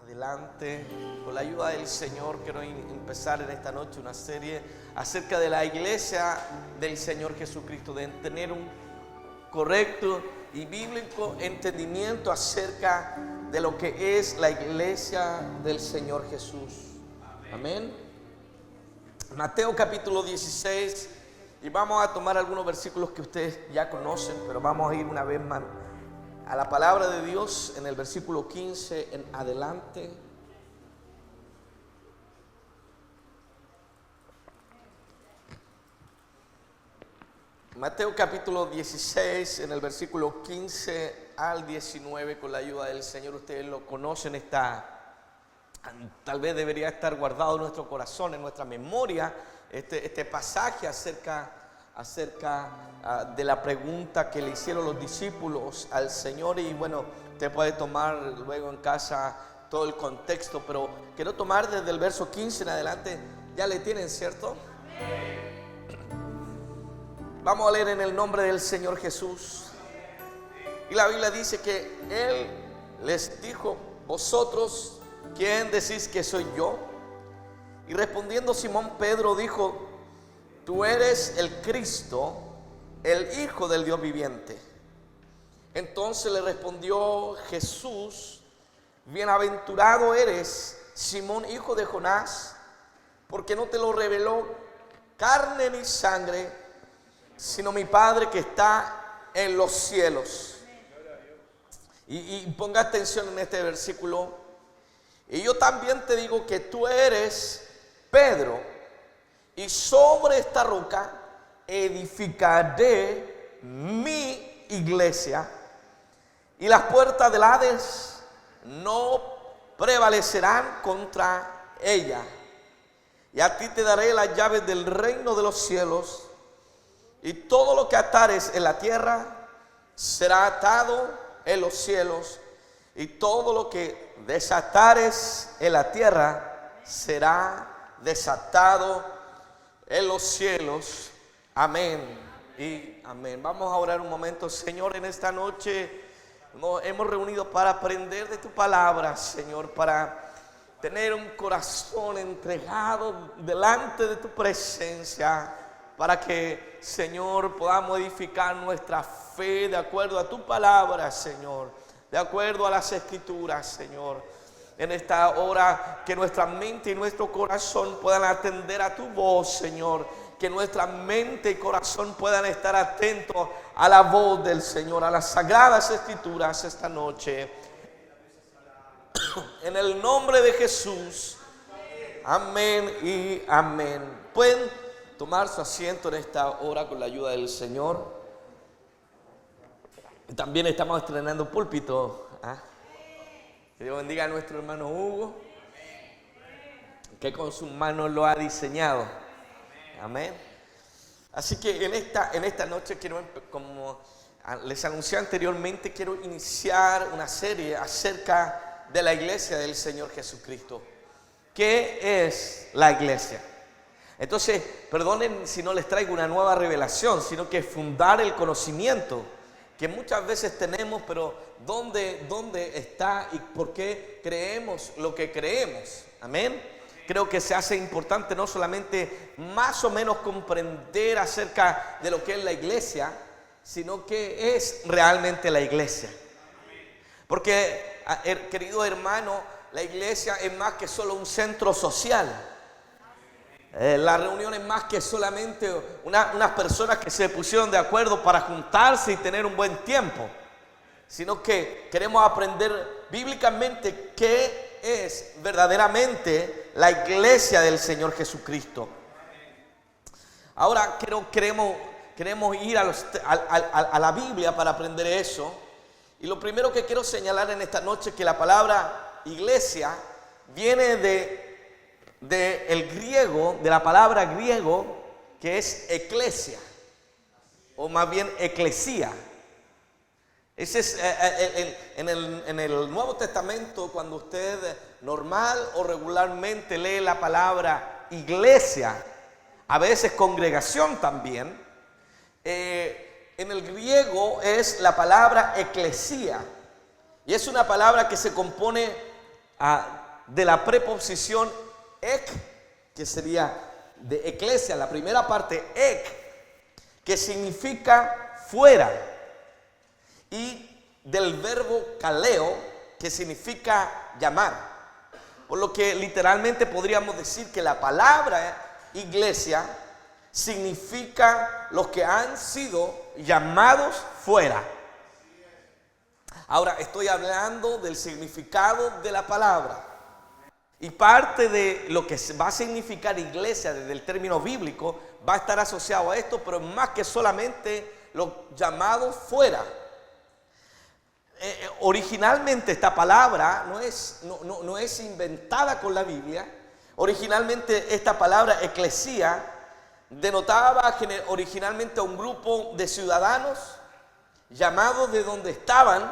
adelante. Con la ayuda del Señor quiero empezar en esta noche una serie acerca de la iglesia del Señor Jesucristo, de tener un correcto y bíblico entendimiento acerca de lo que es la iglesia del Señor Jesús. Amén. Mateo capítulo 16, y vamos a tomar algunos versículos que ustedes ya conocen, pero vamos a ir una vez más a la palabra de Dios en el versículo 15 en adelante. Mateo capítulo 16 en el versículo 15 al 19, con la ayuda del Señor. Ustedes lo conocen, tal vez debería estar guardado en nuestro corazón, en nuestra memoria, este pasaje acerca de la pregunta que le hicieron los discípulos al Señor. Y bueno, usted puede tomar luego en casa todo el contexto, pero quiero tomar desde el verso 15 en adelante. Ya le tienen, ¿cierto? Vamos a leer en el nombre del Señor Jesús. Y la Biblia dice que Él les dijo: ¿vosotros quién decís que soy yo? Y respondiendo Simón Pedro dijo: tú eres el Cristo, el Hijo del Dios viviente. Entonces le respondió Jesús: bienaventurado eres, Simón, hijo de Jonás, porque no te lo reveló carne ni sangre, sino mi Padre que está en los cielos. Y ponga atención en este versículo. Y yo también te digo que tú eres Pedro, y sobre esta roca edificaré mi iglesia, y las puertas del Hades no prevalecerán contra ella. Y a ti te daré las llaves del reino de los cielos, y todo lo que atares en la tierra será atado en los cielos, y todo lo que desatares en la tierra será desatado en los cielos. Amén y amén. Vamos a orar un momento. Señor, en esta noche nos hemos reunido para aprender de tu palabra, Señor, para tener un corazón entregado delante de tu presencia, para que, Señor, podamos edificar nuestra fe de acuerdo a tu palabra, Señor, de acuerdo a las Escrituras, Señor. En esta hora, que nuestra mente y nuestro corazón puedan atender a tu voz, Señor. Que nuestra mente y corazón puedan estar atentos a la voz del Señor, a las sagradas Escrituras esta noche. En el nombre de Jesús. Amén y amén. Pueden tomar su asiento en esta hora con la ayuda del Señor. También estamos estrenando púlpito. Que Dios bendiga a nuestro hermano Hugo, que con sus manos lo ha diseñado. Amén. Así que en esta noche quiero, como les anuncié anteriormente, quiero iniciar una serie acerca de la iglesia del Señor Jesucristo. ¿Qué es la iglesia? Entonces, perdonen si no les traigo una nueva revelación, sino que fundar el conocimiento que muchas veces tenemos, pero ¿dónde está y por qué creemos lo que creemos? Amén. Creo que se hace importante no solamente más o menos comprender acerca de lo que es la iglesia, sino qué es realmente la iglesia. Porque, querido hermano, la iglesia es más que solo un centro social. La reunión es más que solamente unas personas que se pusieron de acuerdo para juntarse y tener un buen tiempo, sino que queremos aprender bíblicamente qué es verdaderamente la iglesia del Señor Jesucristo. Ahora queremos ir a la Biblia para aprender eso. Y lo primero que quiero señalar en esta noche es que la palabra iglesia viene de la palabra griego, que es eclesia, o más bien eclesía. Ese es en el Nuevo Testamento, cuando usted normal o regularmente lee la palabra iglesia, a veces congregación también, en el griego es la palabra eclesía, y es una palabra que se compone de la preposición ek, que sería de eclesia, la primera parte ek, que significa fuera, y del verbo kaleo, que significa llamar. Por lo que literalmente podríamos decir que la palabra iglesia significa los que han sido llamados fuera. Ahora estoy hablando del significado de la palabra. Y parte de lo que va a significar iglesia desde el término bíblico va a estar asociado a esto, pero más que solamente los llamados fuera. Originalmente esta palabra no es inventada con la Biblia. Originalmente esta palabra eclesía denotaba originalmente a un grupo de ciudadanos llamados de donde estaban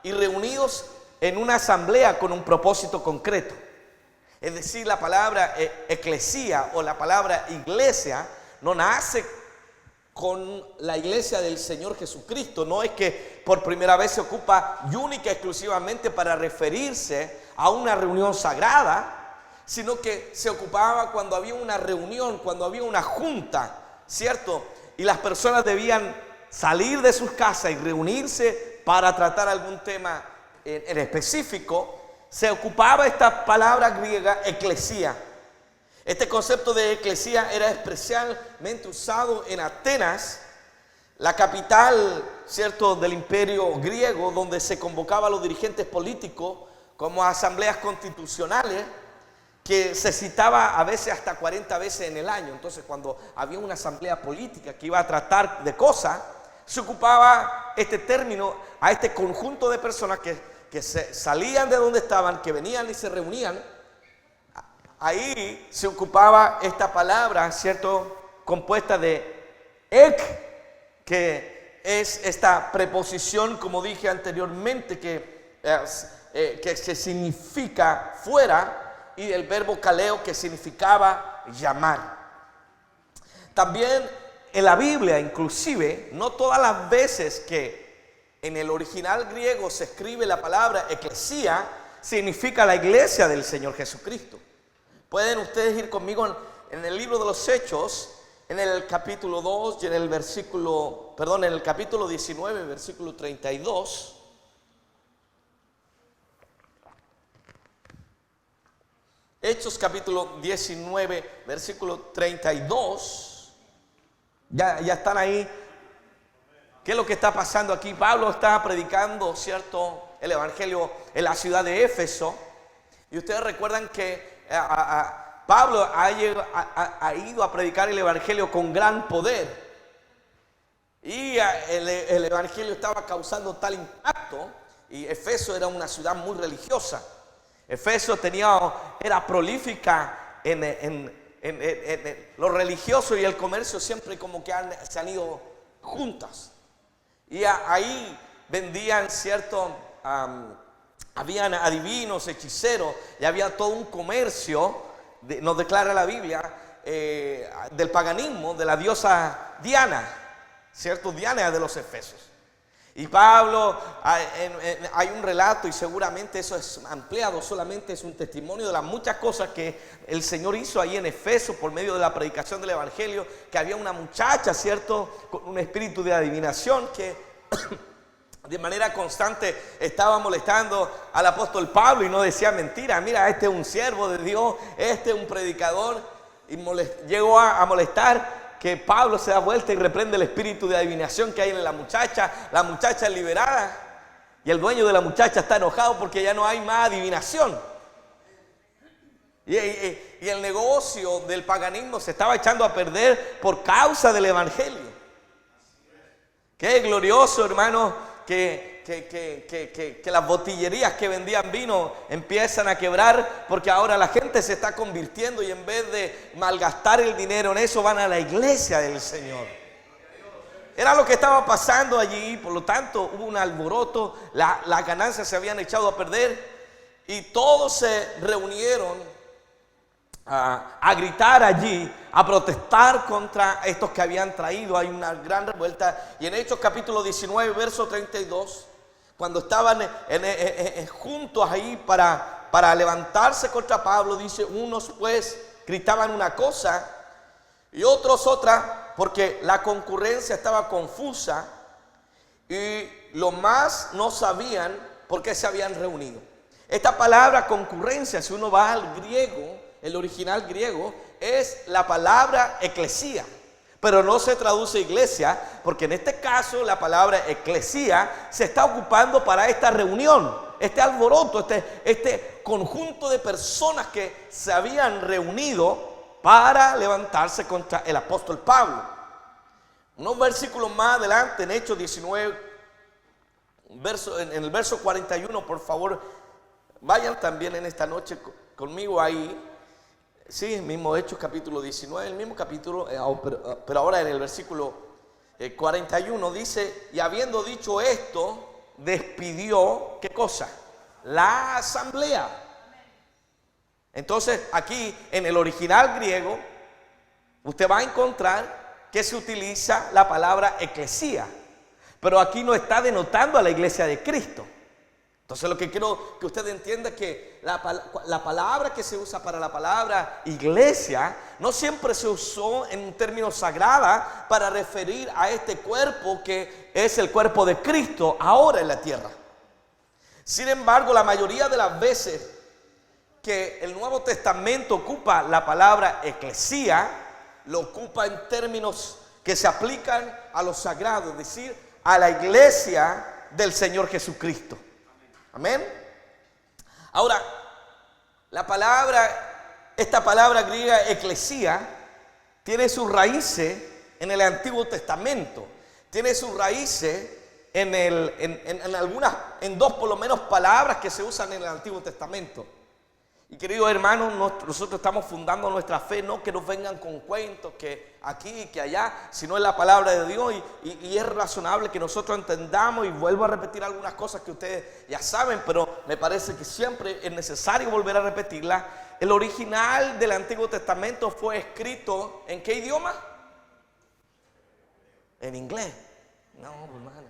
y reunidos en una asamblea con un propósito concreto. Es decir, la palabra eclesía o la palabra iglesia no nace con la iglesia del Señor Jesucristo. No es que por primera vez se ocupa única y exclusivamente para referirse a una reunión sagrada, sino que se ocupaba cuando había una reunión, cuando había una junta, ¿cierto? Y las personas debían salir de sus casas y reunirse para tratar algún tema en específico. Se ocupaba esta palabra griega eclesía. Este concepto de eclesía era especialmente usado en Atenas, la capital, ¿cierto?, del imperio griego, donde se convocaba a los dirigentes políticos como asambleas constitucionales, que se citaba a veces hasta 40 veces en el año. Entonces, cuando había una asamblea política que iba a tratar de cosas, se ocupaba este término a este conjunto de personas que se salían de donde estaban, que venían y se reunían. Ahí se ocupaba esta palabra, ¿cierto?, compuesta de ek, que es esta preposición, como dije anteriormente, que significa fuera, y el verbo kaleo, que significaba llamar. También en la Biblia, inclusive, no todas las veces que en el original griego se escribe la palabra eclesía, significa la iglesia del Señor Jesucristo. Pueden ustedes ir conmigo en el libro de los Hechos, en el capítulo 2 y en el capítulo 19, versículo 32. Hechos capítulo 19, versículo 32. Ya están ahí. ¿Qué es lo que está pasando aquí? Pablo está predicando, ¿cierto?, el evangelio en la ciudad de Éfeso. Y ustedes recuerdan que Pablo ha ido a predicar el evangelio con gran poder. Y el evangelio estaba causando tal impacto. Y Éfeso era una ciudad muy religiosa. Éfeso era prolífica en lo religioso, y el comercio siempre como que se han ido juntas. Y ahí vendían, ¿cierto? Habían adivinos, hechiceros, y había todo un comercio, nos declara la Biblia, del paganismo, de la diosa Diana, ¿cierto? Diana de los Efesios. Y Pablo, hay un relato, y seguramente eso es ampliado, solamente es un testimonio de las muchas cosas que el Señor hizo ahí en Éfeso por medio de la predicación del evangelio, que había una muchacha, ¿cierto?, con un espíritu de adivinación que de manera constante estaba molestando al apóstol Pablo, y no decía mentira. Mira, este es un siervo de Dios, este es un predicador, y llegó a molestar, que Pablo se da vuelta y reprende el espíritu de adivinación que hay en la muchacha es liberada, y el dueño de la muchacha está enojado porque ya no hay más adivinación. Y el negocio del paganismo se estaba echando a perder por causa del evangelio. Qué glorioso, hermano, que las botillerías que vendían vino empiezan a quebrar, porque ahora la gente se está convirtiendo, y en vez de malgastar el dinero en eso, van a la iglesia del Señor. Era lo que estaba pasando allí. Por lo tanto, hubo un alboroto, las ganancias se habían echado a perder, y todos se reunieron a gritar allí, a protestar contra estos que habían traído. Hay una gran revuelta. Y en Hechos capítulo 19, verso 32, cuando estaban juntos ahí para para levantarse contra Pablo. Dice, unos pues gritaban una cosa y otros otra, porque la concurrencia estaba confusa y los más no sabían por qué se habían reunido. Esta palabra concurrencia, si uno va al griego, el original griego, es la palabra eclesía, pero no se traduce iglesia, porque en este caso la palabra eclesía se está ocupando para esta reunión, este alboroto, este conjunto de personas que se habían reunido para levantarse contra el apóstol Pablo. Unos versículos más adelante, en Hechos 19, en el verso 41, por favor, vayan también en esta noche conmigo ahí. Sí, el mismo Hechos capítulo 19, el mismo capítulo, pero ahora en el versículo 41 dice, y habiendo dicho esto, despidió, ¿qué cosa? La asamblea. Entonces aquí en el original griego usted va a encontrar que se utiliza la palabra eclesía, pero aquí no está denotando a la iglesia de Cristo. Entonces lo que quiero que usted entienda es que la palabra que se usa para la palabra iglesia no siempre se usó en un término sagrada para referir a este cuerpo que es el cuerpo de Cristo ahora en la tierra. Sin embargo, la mayoría de las veces que el Nuevo Testamento ocupa la palabra eclesía, lo ocupa en términos que se aplican a lo sagrado, es decir, a la iglesia del Señor Jesucristo. Amén. Ahora, esta palabra griega eclesía tiene sus raíces en el Antiguo Testamento. Tiene sus raíces en dos por lo menos palabras que se usan en el Antiguo Testamento. Y queridos hermanos, nosotros estamos fundando nuestra fe, no que nos vengan con cuentos, que aquí, que allá, sino en la palabra de Dios. Y es razonable que nosotros entendamos, y vuelvo a repetir algunas cosas que ustedes ya saben, pero me parece que siempre es necesario volver a repetirlas. El original del Antiguo Testamento fue escrito ¿en qué idioma? En inglés. No, hermano.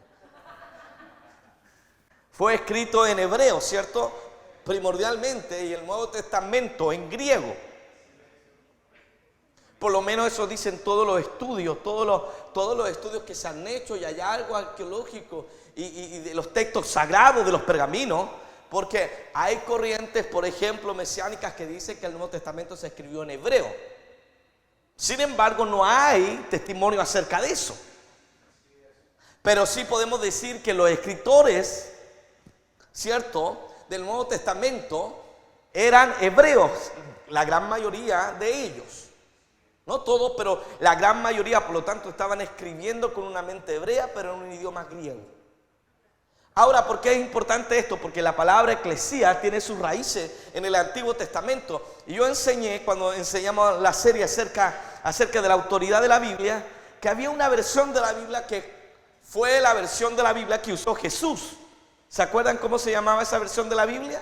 Fue escrito en hebreo, ¿cierto? Primordialmente, y el Nuevo Testamento en griego. Por lo menos eso dicen todos los estudios, todos los estudios que se han hecho, y hay algo arqueológico y de los textos sagrados de los pergaminos, porque hay corrientes, por ejemplo, mesiánicas que dicen que el Nuevo Testamento se escribió en hebreo. Sin embargo, no hay testimonio acerca de eso. Pero sí podemos decir que los escritores, ¿cierto?, del Nuevo Testamento eran hebreos, la gran mayoría de ellos. No todos, pero la gran mayoría, por lo tanto, estaban escribiendo con una mente hebrea, pero en un idioma griego. Ahora, ¿por qué es importante esto? Porque la palabra eclesía tiene sus raíces en el Antiguo Testamento. Y yo enseñé, cuando enseñamos la serie acerca de la autoridad de la Biblia, que había una versión de la Biblia que fue la versión de la Biblia que usó Jesús. ¿Se acuerdan cómo se llamaba esa versión de la Biblia?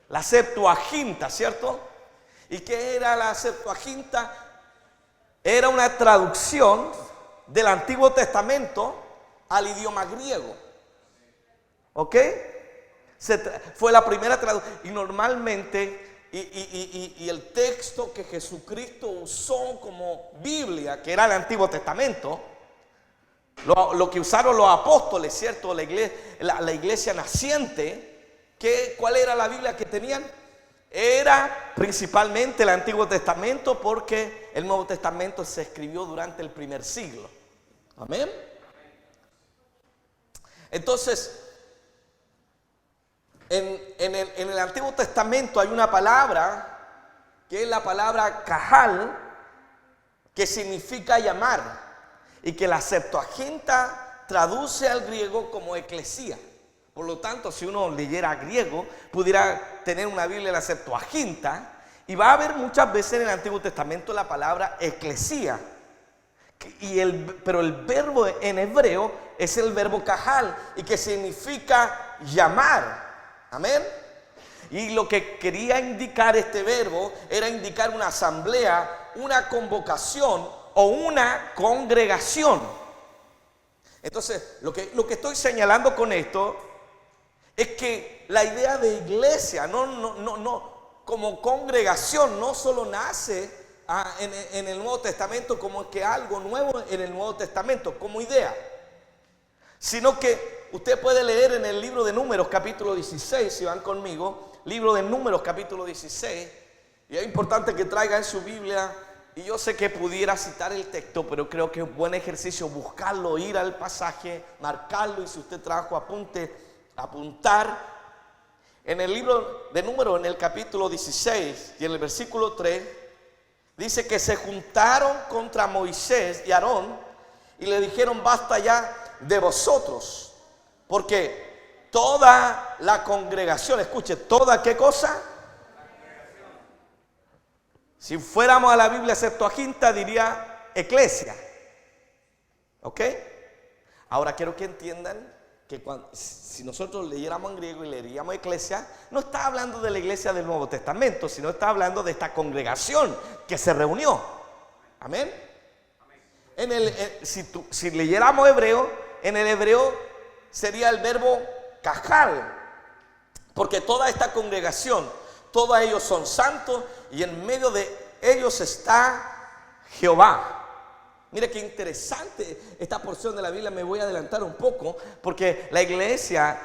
La Septuaginta, ¿cierto? ¿Y qué era la Septuaginta? Era una traducción del Antiguo Testamento al idioma griego. ¿Ok? Fue la primera traducción. Y normalmente, y el texto que Jesucristo usó como Biblia, que era el Antiguo Testamento, lo que usaron los apóstoles, ¿cierto? La iglesia naciente, ¿cuál era la Biblia que tenían? Era principalmente el Antiguo Testamento, porque el Nuevo Testamento se escribió durante el primer siglo. Amén. Entonces, en el Antiguo Testamento hay una palabra que es la palabra kahal, que significa llamar, y que la Septuaginta traduce al griego como eclesía. Por lo tanto, si uno leyera griego, pudiera tener una Biblia en la Septuaginta, y va a haber muchas veces en el Antiguo Testamento la palabra eclesía. Pero el verbo en hebreo es el verbo kahal, y que significa llamar. Amén. Y lo que quería indicar este verbo era indicar una asamblea, una convocación o una congregación. Entonces, lo que estoy señalando con esto es que la idea de iglesia, como congregación, no solo nace en el Nuevo Testamento como que algo nuevo en el Nuevo Testamento, como idea, sino que usted puede leer en el libro de Números capítulo 16, si van conmigo, libro de Números capítulo 16, y es importante que traigan su Biblia, y yo sé que pudiera citar el texto, pero creo que es un buen ejercicio buscarlo, ir al pasaje, marcarlo, y si usted trajo apuntar. En el libro de Números, en el capítulo 16 y en el versículo 3, dice que se juntaron contra Moisés y Aarón y le dijeron: basta ya de vosotros, porque toda la congregación, escuche, ¿toda qué cosa? Si fuéramos a la Biblia Septuaginta diría eclesia. ¿Ok? Ahora quiero que entiendan que si nosotros leyéramos en griego y leeríamos eclesia, no está hablando de la iglesia del Nuevo Testamento, sino está hablando de esta congregación que se reunió. Amén. Si leyéramos hebreo, en el hebreo sería el verbo cajal, porque toda esta congregación, todos ellos son santos y en medio de ellos está Jehová. Mira qué interesante esta porción de la Biblia. Me voy a adelantar un poco, porque la iglesia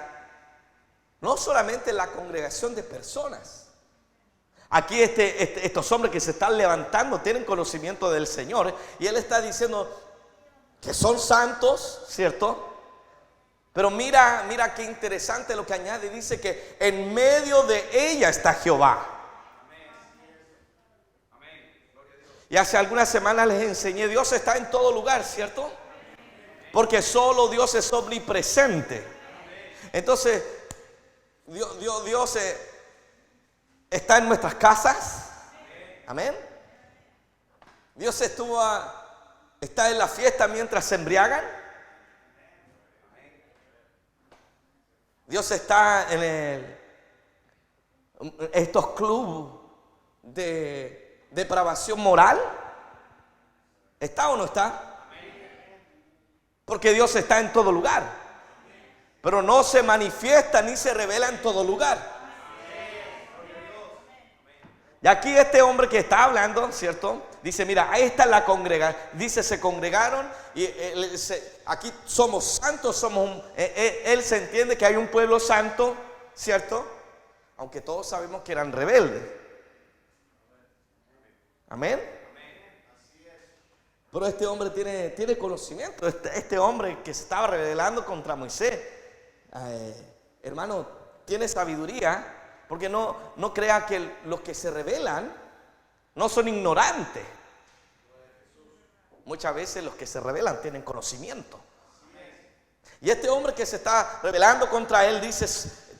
no solamente es la congregación de personas. Aquí estos hombres que se están levantando tienen conocimiento del Señor, y Él está diciendo que son santos, ¿cierto? Pero mira qué interesante lo que añade. Dice que en medio de ella está Jehová. Y hace algunas semanas les enseñé, Dios está en todo lugar, ¿cierto? Porque solo Dios es omnipresente. Entonces, Dios está en nuestras casas. Amén. Dios está en la fiesta mientras se embriagan. Dios está en estos clubes de depravación moral. ¿Está o no está? Porque Dios está en todo lugar, pero no se manifiesta ni se revela en todo lugar. Y aquí este hombre que está hablando, ¿cierto? Dice, mira, ahí está la congregación. Dice, se congregaron y aquí somos santos, él se entiende que hay un pueblo santo, ¿cierto? Aunque todos sabemos que eran rebeldes. Amén. Pero este hombre tiene conocimiento. Este hombre que se estaba rebelando contra Moisés, hermano, tiene sabiduría, porque no crea que los que se rebelan no son ignorantes. Muchas veces los que se rebelan tienen conocimiento. Y este hombre que se está rebelando contra él dice,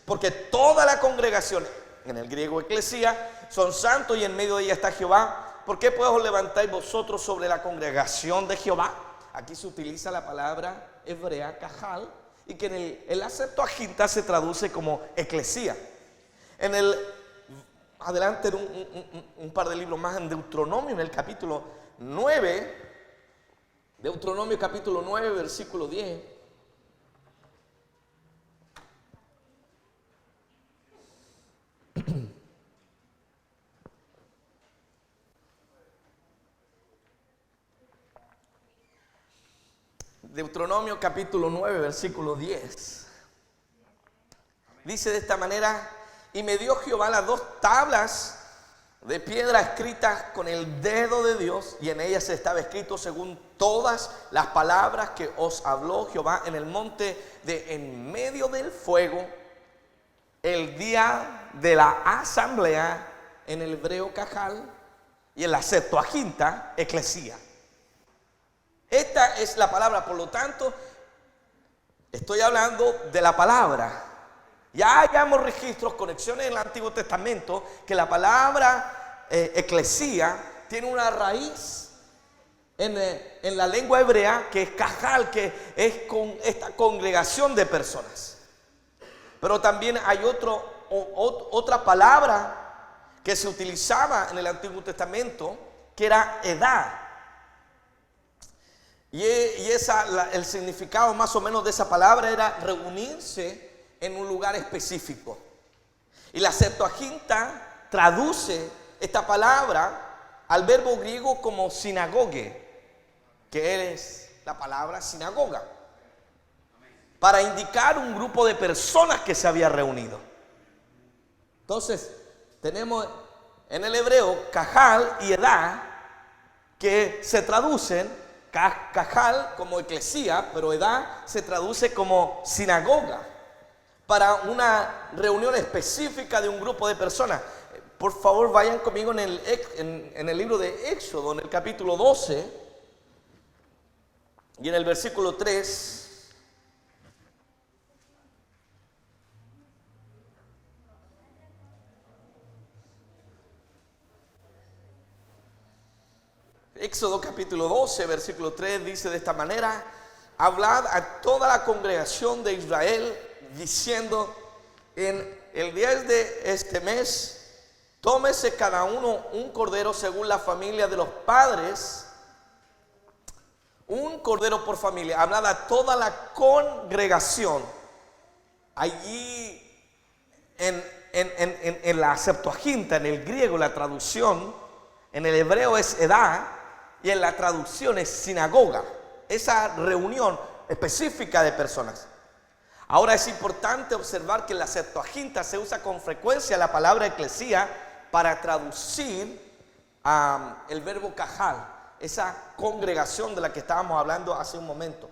porque toda la congregación, en el griego eclesia, son santos y en medio de ella está Jehová. ¿Por qué pues os levantáis vosotros sobre la congregación de Jehová? Aquí se utiliza la palabra hebrea cajal, y que en la Septuaginta se traduce como eclesía. Adelante un par de libros más, en Deuteronomio, en el capítulo 9, Deuteronomio capítulo 9, versículo 10. Deuteronomio capítulo 9, versículo 10. Dice de esta manera: y me dio Jehová las 2 tablas de piedra escritas con el dedo de Dios, y en ellas estaba escrito según todas las palabras que os habló Jehová en el monte de en medio del fuego, el día de la asamblea, en el hebreo cajal, y en la Septuaginta eclesía. Esta es la palabra. Por lo tanto, estoy hablando de la palabra. Ya hallamos registros, conexiones en el Antiguo Testamento, que la palabra eclesía tiene una raíz en la lengua hebrea, que es cajal, que es con esta congregación de personas. Pero también hay otra palabra que se utilizaba en el Antiguo Testamento, que era edad. Y el significado más o menos de esa palabra era reunirse en un lugar específico. Y la Septuaginta traduce esta palabra al verbo griego como sinagoge, que es la palabra sinagoga, para indicar un grupo de personas que se había reunido. Entonces, tenemos en el hebreo cajal y edá, que se traducen, cajal como eclesía, pero edá se traduce como sinagoga, para una reunión específica de un grupo de personas. Por favor, vayan conmigo en el libro de Éxodo, en el capítulo 12, y en el versículo 3. Éxodo capítulo 12, versículo 3 dice de esta manera: hablad a toda la congregación de Israel, diciendo, en el 10 de este mes, tómese cada uno un cordero según la familia de los padres, un cordero por familia. Hablad a toda la congregación. Allí en la Septuaginta, en el griego, la traducción, en el hebreo es edá, y en la traducción es sinagoga, esa reunión específica de personas. Ahora es importante observar que en la Septuaginta se usa con frecuencia la palabra eclesía para traducir el verbo cajal, esa congregación de la que estábamos hablando hace un momento.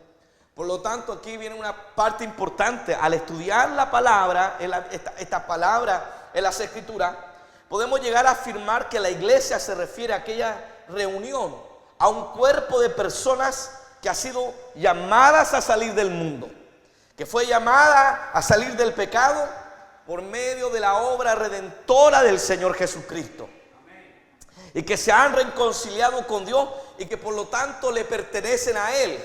Por lo tanto, aquí viene una parte importante. Al estudiar la palabra, esta palabra en las Escrituras, podemos llegar a afirmar que la iglesia se refiere a aquella reunión, a un cuerpo de personas que ha sido llamadas a salir del mundo, que fue llamada a salir del pecado por medio de la obra redentora del Señor Jesucristo, y que se han reconciliado con Dios y que por lo tanto le pertenecen a Él.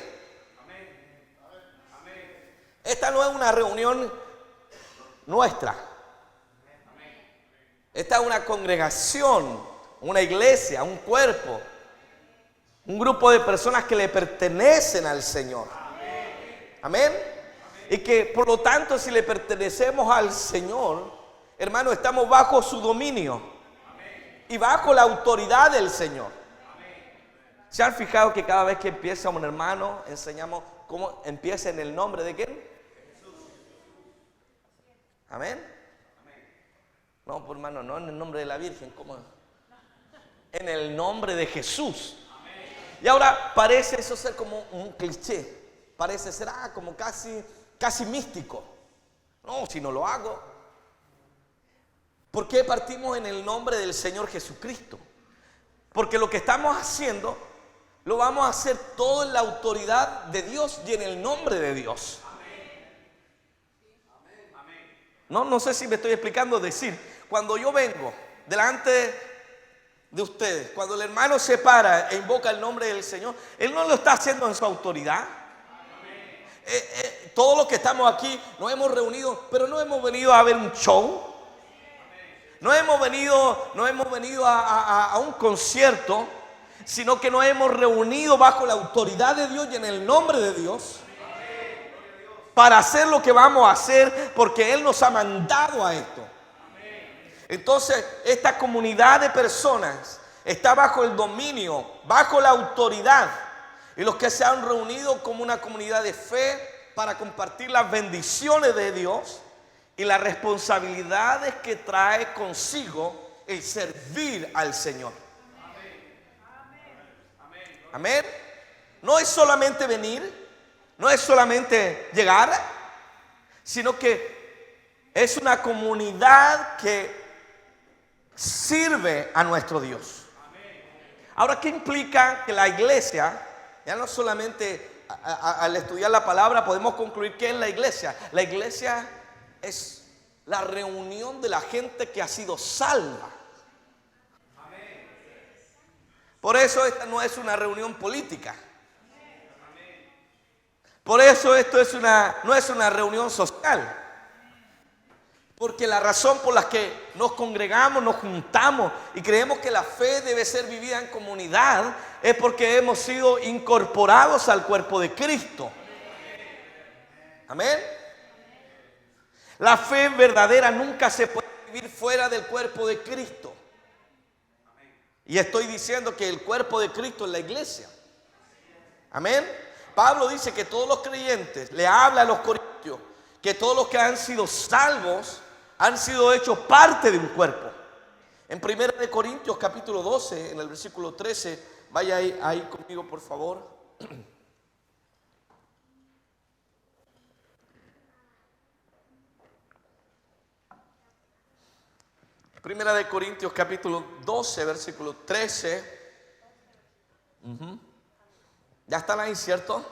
Esta no es una reunión nuestra. Esta es una congregación, una iglesia, un cuerpo, un grupo de personas que le pertenecen al Señor. Amén. Y que por lo tanto, si le pertenecemos al Señor, hermano, estamos bajo su dominio y bajo la autoridad del Señor. ¿Se han fijado que cada vez que empieza un hermano, enseñamos cómo empieza en el nombre de quién? Amén. No, pues hermano, no en el nombre de la Virgen, ¿cómo? En el nombre de Jesús. Y ahora parece eso ser como un cliché, parece ser como casi místico. No, si no lo hago. ¿Por qué partimos en el nombre del Señor Jesucristo? Porque lo que estamos haciendo, lo vamos a hacer todo en la autoridad de Dios y en el nombre de Dios. No sé si me estoy explicando. Decir, cuando yo vengo delante de ustedes, cuando el hermano se para e invoca el nombre del Señor, él no lo está haciendo en su autoridad. Todos los que estamos aquí nos hemos reunido, pero no hemos venido a ver un show. No hemos venido a un concierto, sino que nos hemos reunido bajo la autoridad de Dios y en el nombre de Dios, para hacer lo que vamos a hacer, porque Él nos ha mandado a esto. Entonces, esta comunidad de personas está bajo el dominio, bajo la autoridad, y los que se han reunido como una comunidad de fe para compartir las bendiciones de Dios y las responsabilidades que trae consigo el servir al Señor. Amén. No es solamente venir, no es solamente llegar, sino que es una comunidad que sirve a nuestro Dios. Ahora, ¿qué implica que la iglesia? Ya no solamente al estudiar la palabra podemos concluir qué es la iglesia. La iglesia es la reunión de la gente que ha sido salva. Por eso esta no es una reunión política. Por eso esto no es una reunión social. Porque la razón por la que nos congregamos, nos juntamos y creemos que la fe debe ser vivida en comunidad es porque hemos sido incorporados al cuerpo de Cristo. Amén. La fe verdadera nunca se puede vivir fuera del cuerpo de Cristo. Y estoy diciendo que el cuerpo de Cristo es la iglesia. Amén. Pablo dice que todos los creyentes, le habla a los corintios, que todos los que han sido salvos han sido hechos parte de un cuerpo. En 1 Corintios capítulo 12, en el versículo 13, vaya ahí conmigo por favor. Primera de Corintios capítulo 12, versículo 13. Ya están ahí, ¿cierto?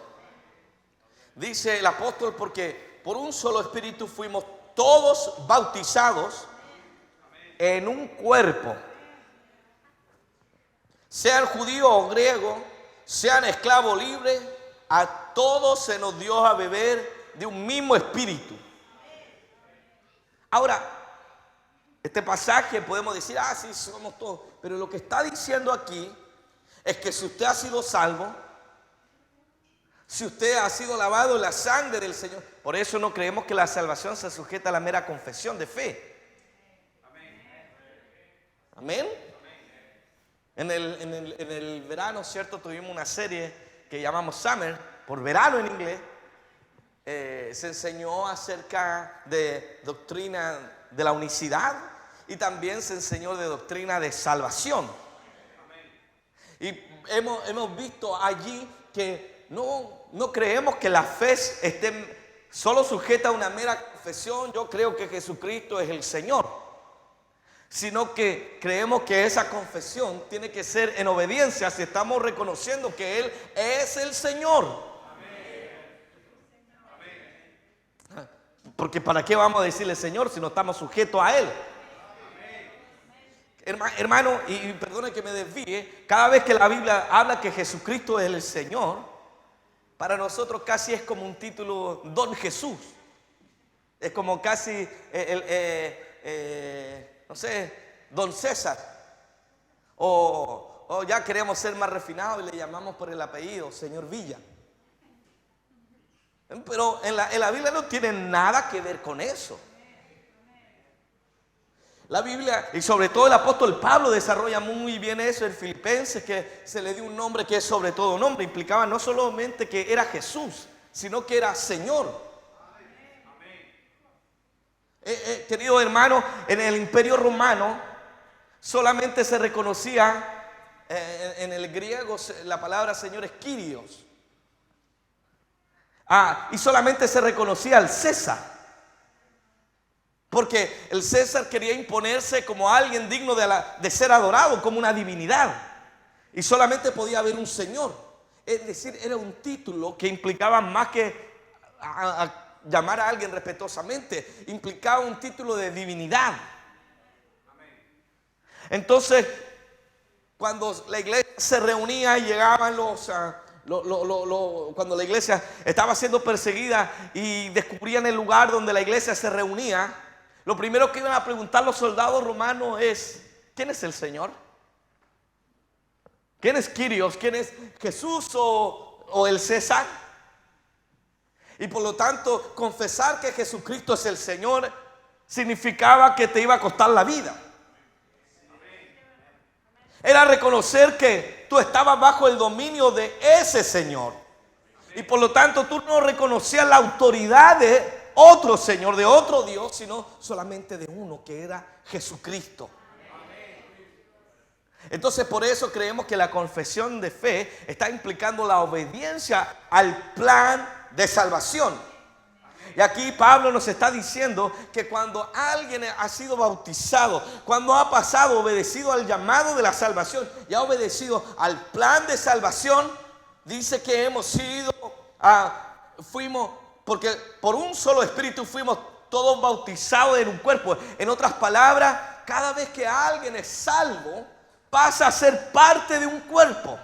Dice el apóstol, porque por un solo espíritu fuimos todos bautizados en un cuerpo, sean judío o griego, sean esclavo o libre, a todos se nos dio a beber de un mismo espíritu. Ahora, este pasaje podemos decir, sí, somos todos, pero lo que está diciendo aquí es que si usted ha sido salvo, si usted ha sido lavado en la sangre del Señor, por eso no creemos que la salvación se sujeta a la mera confesión de fe. Amén. En el verano, ¿cierto? Tuvimos una serie que llamamos Summer, por verano en inglés. Se enseñó acerca de doctrina de la unicidad y también se enseñó de doctrina de salvación. Y hemos visto allí que no creemos que la fe esté solo sujeta a una mera confesión. Yo creo que Jesucristo es el Señor, sino que creemos que esa confesión tiene que ser en obediencia si estamos reconociendo que Él es el Señor. Porque ¿para qué vamos a decirle Señor si no estamos sujetos a Él? Hermano, y perdone que me desvíe, cada vez que la Biblia habla que Jesucristo es el Señor, para nosotros casi es como un título Don Jesús. Es como casi no sé, Don César. O ya queremos ser más refinados y le llamamos por el apellido Señor Villa. Pero en la Biblia no tiene nada que ver con eso. La Biblia, y sobre todo el apóstol Pablo, desarrolla muy bien eso en Filipenses, que se le dio un nombre que es sobre todo nombre. Implicaba no solamente que era Jesús, sino que era Señor. Querido hermano, en el Imperio Romano solamente se reconocía, en el griego la palabra Señor es Kyrios. Y solamente se reconocía al César. Porque el César quería imponerse como alguien digno de ser adorado, como una divinidad. Y solamente podía haber un Señor. Es decir, era un título que implicaba más que llamar a alguien respetuosamente. Implicaba un título de divinidad. Entonces, cuando la iglesia se reunía y llegaban cuando la iglesia estaba siendo perseguida y descubrían el lugar donde la iglesia se reunía, lo primero que iban a preguntar los soldados romanos es: ¿quién es el Señor? ¿Quién es Kyrios? ¿Quién es Jesús o el César? Y por lo tanto, confesar que Jesucristo es el Señor significaba que te iba a costar la vida. Era reconocer que tú estabas bajo el dominio de ese Señor. Y por lo tanto tú no reconocías la autoridad de otro Señor, de otro Dios, sino solamente de uno, que era Jesucristo. Entonces por eso creemos que la confesión de fe está implicando la obediencia al plan de salvación. Y aquí Pablo nos está diciendo que cuando alguien ha sido bautizado, cuando ha pasado, obedecido al llamado de la salvación y ha obedecido al plan de salvación, dice que hemos sido, porque por un solo espíritu fuimos todos bautizados en un cuerpo. En otras palabras, cada vez que alguien es salvo, pasa a ser parte de un cuerpo.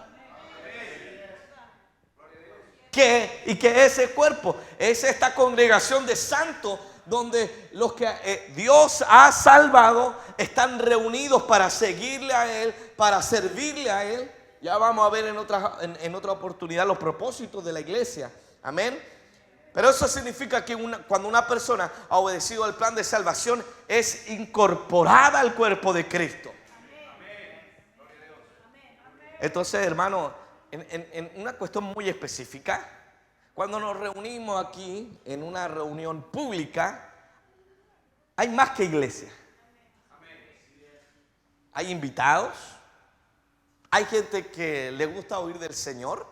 Y que ese cuerpo es esta congregación de santos donde los que Dios ha salvado están reunidos para seguirle a Él, para servirle a Él. Ya vamos a ver en otra oportunidad los propósitos de la iglesia. Amén. Pero eso significa que cuando una persona ha obedecido al plan de salvación, es incorporada al cuerpo de Cristo. Entonces, hermano, en una cuestión muy específica, cuando nos reunimos aquí en una reunión pública, hay más que iglesia. Hay invitados, hay gente que le gusta oír del Señor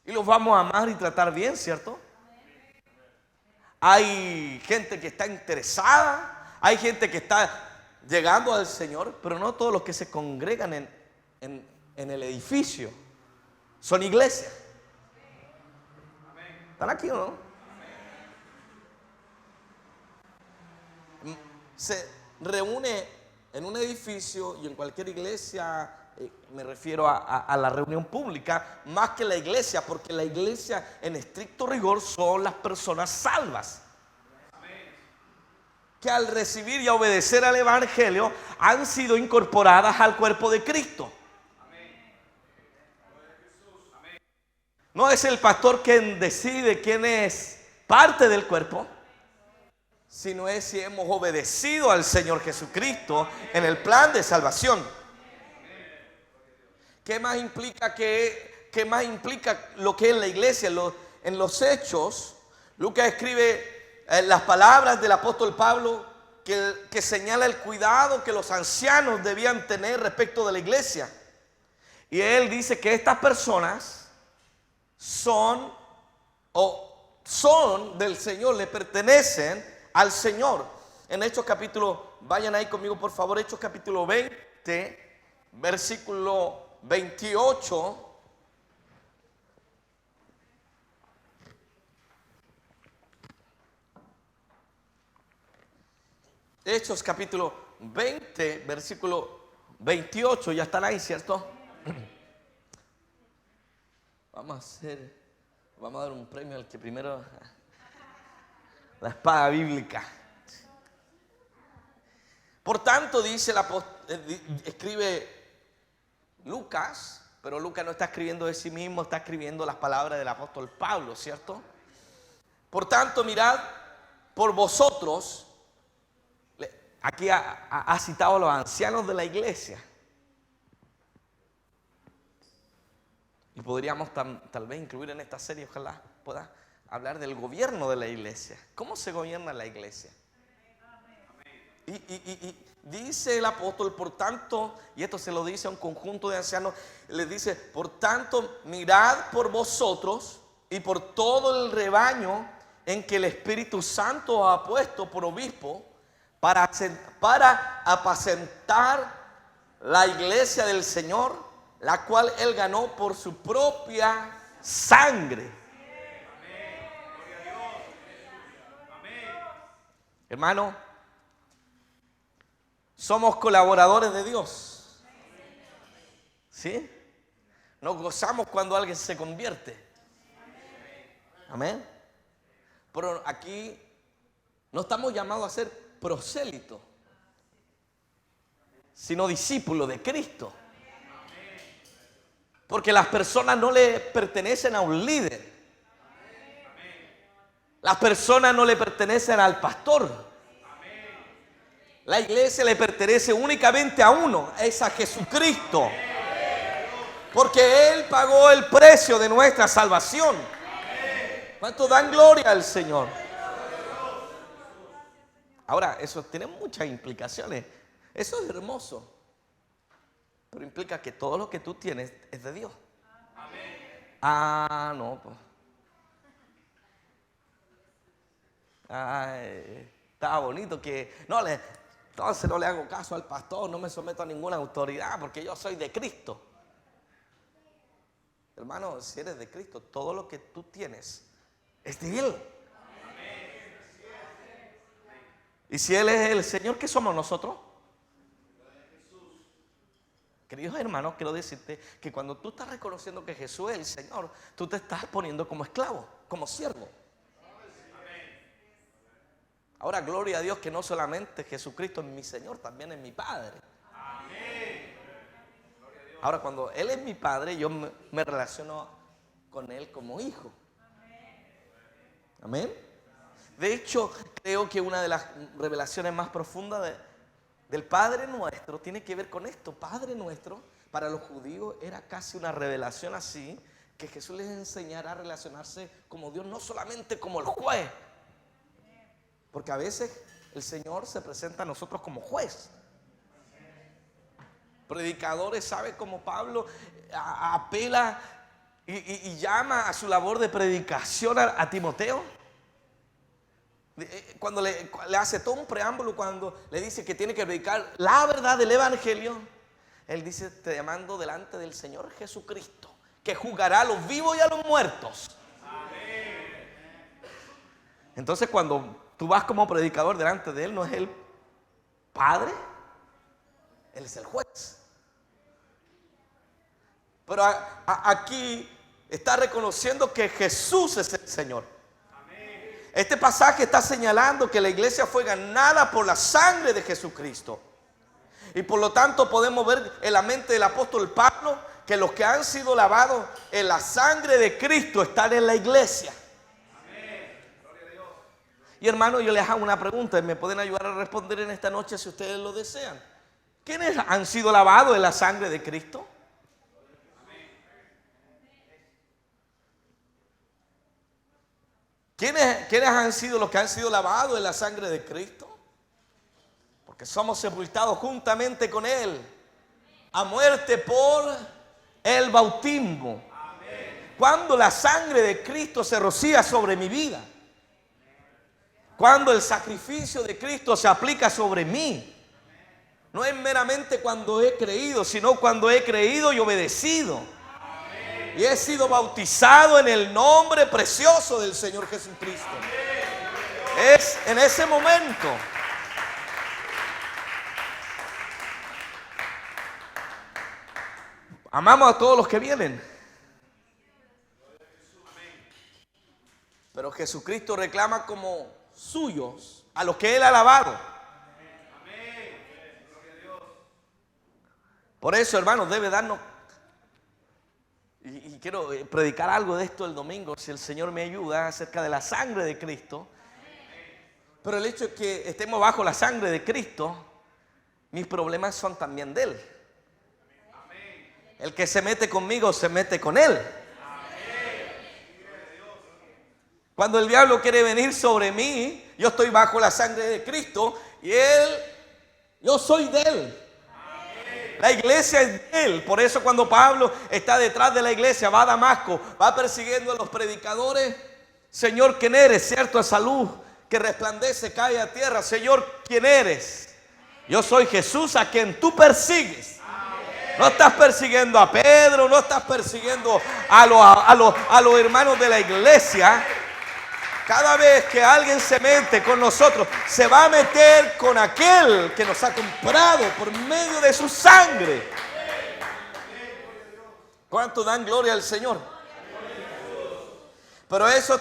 y los vamos a amar y tratar bien, ¿cierto? Hay gente que está interesada, hay gente que está llegando al Señor, pero no todos los que se congregan en el edificio son iglesias. ¿Están aquí o no? Se reúne en un edificio y en cualquier iglesia, me refiero a la reunión pública, más que la iglesia, porque la iglesia en estricto rigor son las personas salvas, que al recibir y a obedecer al evangelio han sido incorporadas al cuerpo de Cristo. No es el pastor quien decide quién es parte del cuerpo, sino es si hemos obedecido al Señor Jesucristo en el plan de salvación. ¿Qué más implica lo que es la iglesia? En los Hechos, Lucas escribe las palabras del apóstol Pablo que señala el cuidado que los ancianos debían tener respecto de la iglesia. Y él dice que estas personas son del Señor, le pertenecen al Señor. En Hechos capítulo, vayan ahí conmigo por favor, Hechos capítulo 20, versículo 28. Hechos capítulo 20, versículo 28, ya están ahí, ¿cierto? Vamos a dar un premio al que primero, la espada bíblica. Por tanto, dice escribe Lucas, pero Lucas no está escribiendo de sí mismo, está escribiendo las palabras del apóstol Pablo, ¿cierto? Por tanto, mirad por vosotros. Aquí ha citado a los ancianos de la iglesia. Y podríamos tal vez incluir en esta serie, ojalá pueda hablar del gobierno de la iglesia. ¿Cómo se gobierna la iglesia? Y dice el apóstol, por tanto, y esto se lo dice a un conjunto de ancianos, le dice, por tanto, mirad por vosotros y por todo el rebaño en que el Espíritu Santo ha puesto por obispo para apacentar la iglesia del Señor, la cual Él ganó por su propia sangre. Hermano, somos colaboradores de Dios. ¿Sí? Nos gozamos cuando alguien se convierte. Amén. Pero aquí no estamos llamados a ser prosélitos, sino discípulos de Cristo. Porque las personas no le pertenecen a un líder. Las personas no le pertenecen al pastor. La iglesia le pertenece únicamente a uno, es a Jesucristo. Porque Él pagó el precio de nuestra salvación. ¿Cuánto dan gloria al Señor? Ahora, eso tiene muchas implicaciones. Eso es hermoso. Pero implica que todo lo que tú tienes es de Dios. Ah, no, pues. Estaba bonito que entonces no le hago caso al pastor, no me someto a ninguna autoridad porque yo soy de Cristo. Hermano, si eres de Cristo, todo lo que tú tienes es de Él. Y si Él es el Señor, ¿qué somos nosotros? Queridos hermanos, quiero decirte que cuando tú estás reconociendo que Jesús es el Señor, tú te estás poniendo como esclavo, como siervo. Ahora, gloria a Dios que no solamente Jesucristo es mi Señor, también es mi Padre. Ahora, cuando Él es mi Padre, yo me relaciono con Él como hijo. Amén. De hecho, creo que una de las revelaciones más profundas del Padre Nuestro tiene que ver con esto. Padre Nuestro, para los judíos era casi una revelación así, que Jesús les enseñara a relacionarse como Dios, no solamente como el juez. Porque a veces el Señor se presenta a nosotros como juez. Predicadores, ¿sabe? Como Pablo apela y llama a su labor de predicación a Timoteo. Cuando le hace todo un preámbulo, cuando le dice que tiene que predicar la verdad del evangelio, él dice: te mando delante del Señor Jesucristo, que juzgará a los vivos y a los muertos. Entonces, cuando tú vas como predicador delante de él, no es el Padre, él es el juez. Pero aquí está reconociendo que Jesús es el Señor. Este pasaje está señalando que la iglesia fue ganada por la sangre de Jesucristo. Y por lo tanto podemos ver en la mente del apóstol Pablo que los que han sido lavados en la sangre de Cristo están en la iglesia. Y hermano, yo les hago una pregunta y me pueden ayudar a responder en esta noche si ustedes lo desean. ¿Quiénes han sido lavados en la sangre de Cristo? ¿Quiénes han sido los que han sido lavados en la sangre de Cristo? Porque somos sepultados juntamente con Él a muerte por el bautismo. Cuando la sangre de Cristo se rocía sobre mi vida, cuando el sacrificio de Cristo se aplica sobre mí, no es meramente cuando he creído, sino cuando he creído y obedecido. Y he sido bautizado en el nombre precioso del Señor Jesucristo. Es en ese momento. Amamos a todos los que vienen. Pero Jesucristo reclama como suyos a los que Él ha lavado. Por eso, hermanos, debe darnos. Y quiero predicar algo de esto el domingo, si el Señor me ayuda, acerca de la sangre de Cristo. Pero el hecho de que estemos bajo la sangre de Cristo, mis problemas son también de Él. El que se mete conmigo, se mete con Él. Cuando el diablo quiere venir sobre mí, yo estoy bajo la sangre de Cristo y yo soy de Él. La iglesia es de Él. Por eso cuando Pablo está detrás de la iglesia, va a Damasco, va persiguiendo a los predicadores. Señor, ¿quién eres? Cierto, a salud que resplandece, cae a tierra. Señor, ¿quién eres? Yo soy Jesús a quien tú persigues. No estás persiguiendo a Pedro, no estás persiguiendo a los hermanos de la iglesia. Cada vez que alguien se mete con nosotros, se va a meter con aquel que nos ha comprado por medio de su sangre. ¿Cuánto dan gloria al Señor? Pero eso,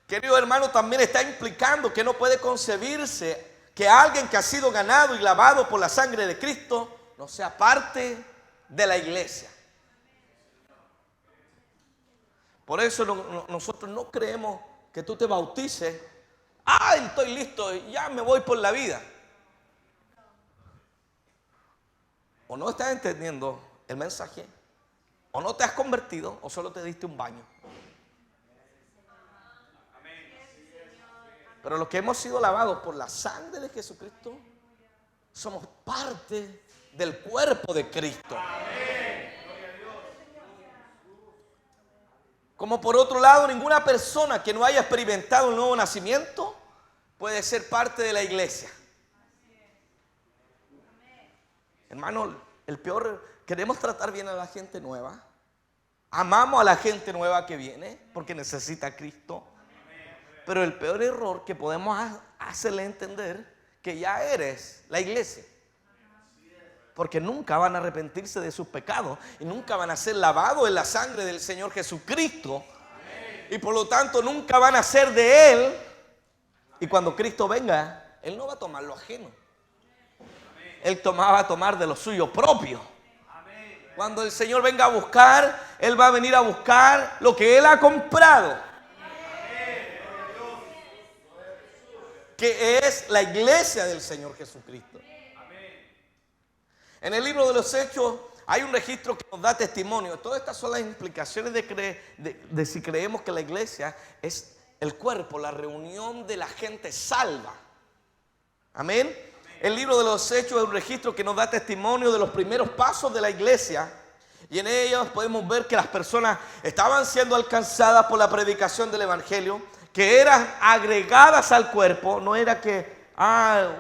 querido hermano, también está implicando que no puede concebirse que alguien que ha sido ganado y lavado por la sangre de Cristo no sea parte de la iglesia. Por eso nosotros no creemos que tú te bautices. ¡Ay, estoy listo! Ya me voy por la vida. O no estás entendiendo el mensaje, o no te has convertido, o solo te diste un baño. Pero los que hemos sido lavados por la sangre de Jesucristo, somos parte del cuerpo de Cristo. Como por otro lado, ninguna persona que no haya experimentado un nuevo nacimiento puede ser parte de la iglesia. Hermano, queremos tratar bien a la gente nueva. Amamos a la gente nueva que viene porque necesita a Cristo. Pero el peor error que podemos hacerle entender que ya eres la iglesia. Porque nunca van a arrepentirse de sus pecados y nunca van a ser lavados en la sangre del Señor Jesucristo. Y por lo tanto nunca van a ser de Él. Y cuando Cristo venga, Él no va a tomar lo ajeno. Él va a tomar de lo suyo propio. Cuando el Señor venga a buscar, Él va a venir a buscar lo que Él ha comprado. que es la iglesia del Señor Jesucristo. En el libro de los Hechos hay un registro que nos da testimonio. Todas estas son las implicaciones de si creemos que la iglesia es el cuerpo, la reunión de la gente salva. Amén. El libro de los Hechos es un registro que nos da testimonio de los primeros pasos de la iglesia. Y en ellos podemos ver que las personas estaban siendo alcanzadas por la predicación del evangelio, que eran agregadas al cuerpo. No era que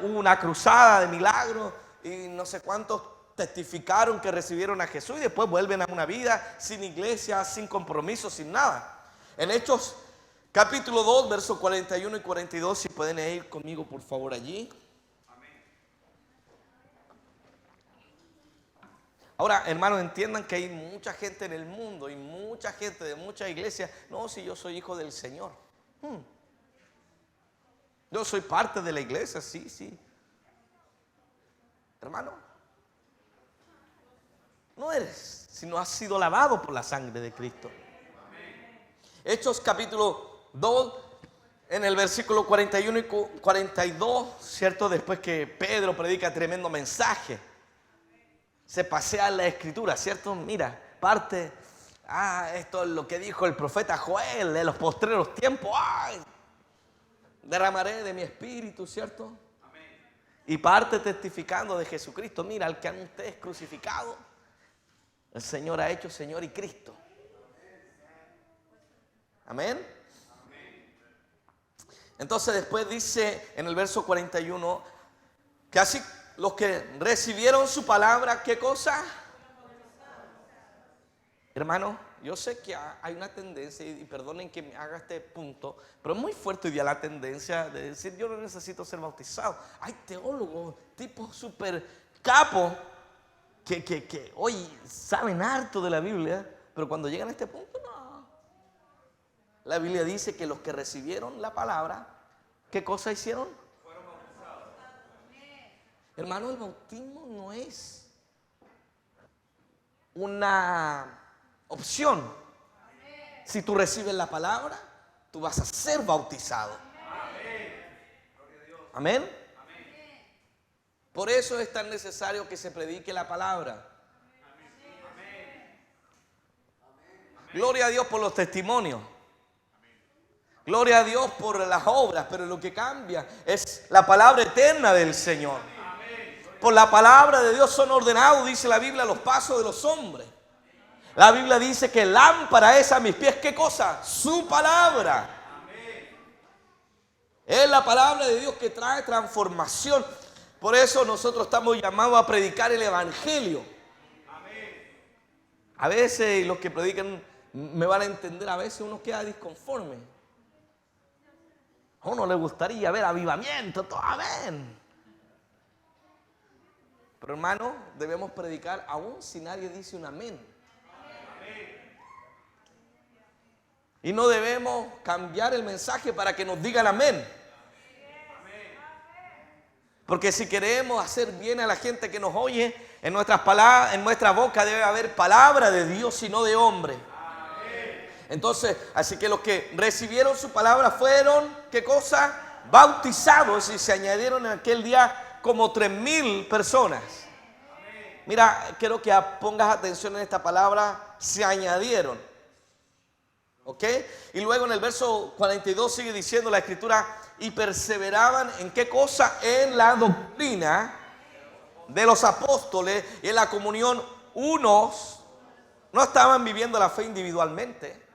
hubo una cruzada de milagros y no sé cuántos testificaron que recibieron a Jesús y después vuelven a una vida sin iglesia, sin compromiso, sin nada. En Hechos capítulo 2, versos 41 y 42, si pueden ir conmigo por favor allí. Ahora, hermanos, entiendan que hay mucha gente en el mundo y mucha gente de muchas iglesias. No, si yo soy hijo del Señor. Yo soy parte de la iglesia, sí. Hermano, no eres, sino has sido lavado por la sangre de Cristo. Hechos capítulo 2, en el versículo 41 y 42, ¿cierto? Después que Pedro predica tremendo mensaje, se pasea la escritura, ¿cierto? Mira, parte, esto es lo que dijo el profeta Joel de los postreros tiempos. Derramaré de mi espíritu, ¿cierto? Amén. Y parte testificando de Jesucristo. Mira, al que han ustedes crucificado, el Señor ha hecho Señor y Cristo. Amén. Entonces después dice en el verso 41 que así los que recibieron su palabra, ¿qué cosa? Hermano, yo sé que hay una tendencia, y perdonen que me haga este punto, pero es muy fuerte hoy día la tendencia de decir yo no necesito ser bautizado. Hay teólogos, tipos súper capos, que hoy saben harto de la Biblia, pero cuando llegan a este punto, no. La Biblia dice que los que recibieron la palabra, ¿qué cosa hicieron? Fueron bautizados. Hermano, el bautismo no es una opción. Si tú recibes la palabra, tú vas a ser bautizado. Amén. Por eso es tan necesario que se predique la palabra. Gloria a Dios por los testimonios. Gloria a Dios por las obras, pero lo que cambia es la palabra eterna del Señor. Por la palabra de Dios son ordenados, dice la Biblia, los pasos de los hombres. La Biblia dice que lámpara es a mis pies, ¿qué cosa? Su palabra. Es la palabra de Dios que trae transformación. Por eso nosotros estamos llamados a predicar el evangelio. A veces los que predican me van a entender, a veces uno queda disconforme. A uno le gustaría ver avivamiento, todo, amén. Pero hermano, debemos predicar aún si nadie dice un amén. Y no debemos cambiar el mensaje para que nos digan amén. Porque si queremos hacer bien a la gente que nos oye, en nuestras palabras, en nuestra boca debe haber palabra de Dios y no de hombre. Entonces, así que los que recibieron su palabra fueron, ¿qué cosa? Bautizados, y se añadieron en aquel día como 3,000 personas. Mira, quiero que pongas atención en esta palabra, se añadieron. ¿Ok? Y luego en el verso 42 sigue diciendo la escritura, y perseveraban en qué cosa? En la doctrina de los apóstoles y en la comunión unos. No estaban viviendo la fe individualmente.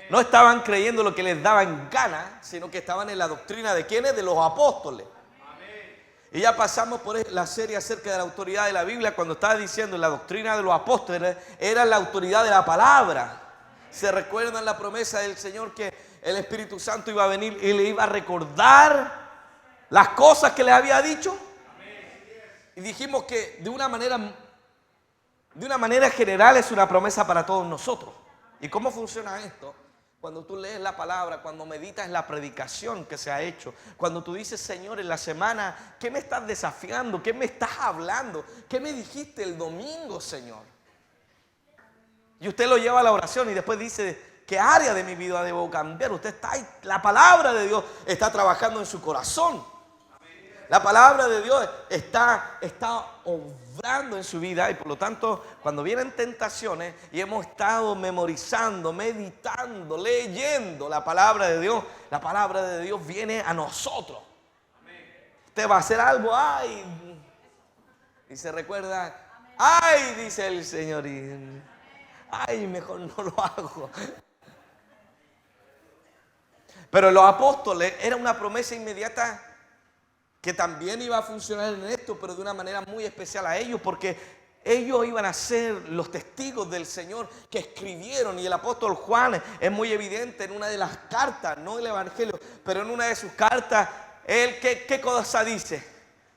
No estaban creyendo lo que les daban gana, sino que estaban en la doctrina de ¿quiénes? De los apóstoles. Y ya pasamos por la serie acerca de la autoridad de la Biblia, cuando estaba diciendo la doctrina de los apóstoles era la autoridad de la palabra. ¿Se recuerdan la promesa del Señor que el Espíritu Santo iba a venir y le iba a recordar las cosas que les había dicho? Y dijimos que de una manera general es una promesa para todos nosotros. ¿Y cómo funciona esto? Cuando tú lees la palabra, cuando meditas en la predicación que se ha hecho, cuando tú dices, Señor, en la semana, ¿qué me estás desafiando? ¿Qué me estás hablando? ¿Qué me dijiste el domingo, Señor? Y usted lo lleva a la oración y después dice, qué área de mi vida debo cambiar. Usted está ahí, la palabra de Dios está trabajando en su corazón. La palabra de Dios está obrando en su vida, y por lo tanto, cuando vienen tentaciones y hemos estado memorizando, meditando, leyendo la palabra de Dios viene a nosotros. Usted va a hacer algo, ay, y se recuerda, ay, dice el Señor, y ay, mejor no lo hago. Pero los apóstoles era una promesa inmediata que también iba a funcionar en esto, pero de una manera muy especial a ellos, porque ellos iban a ser los testigos del Señor que escribieron. Y el apóstol Juan es muy evidente en una de las cartas, no el Evangelio, pero en una de sus cartas, él ¿qué cosa dice?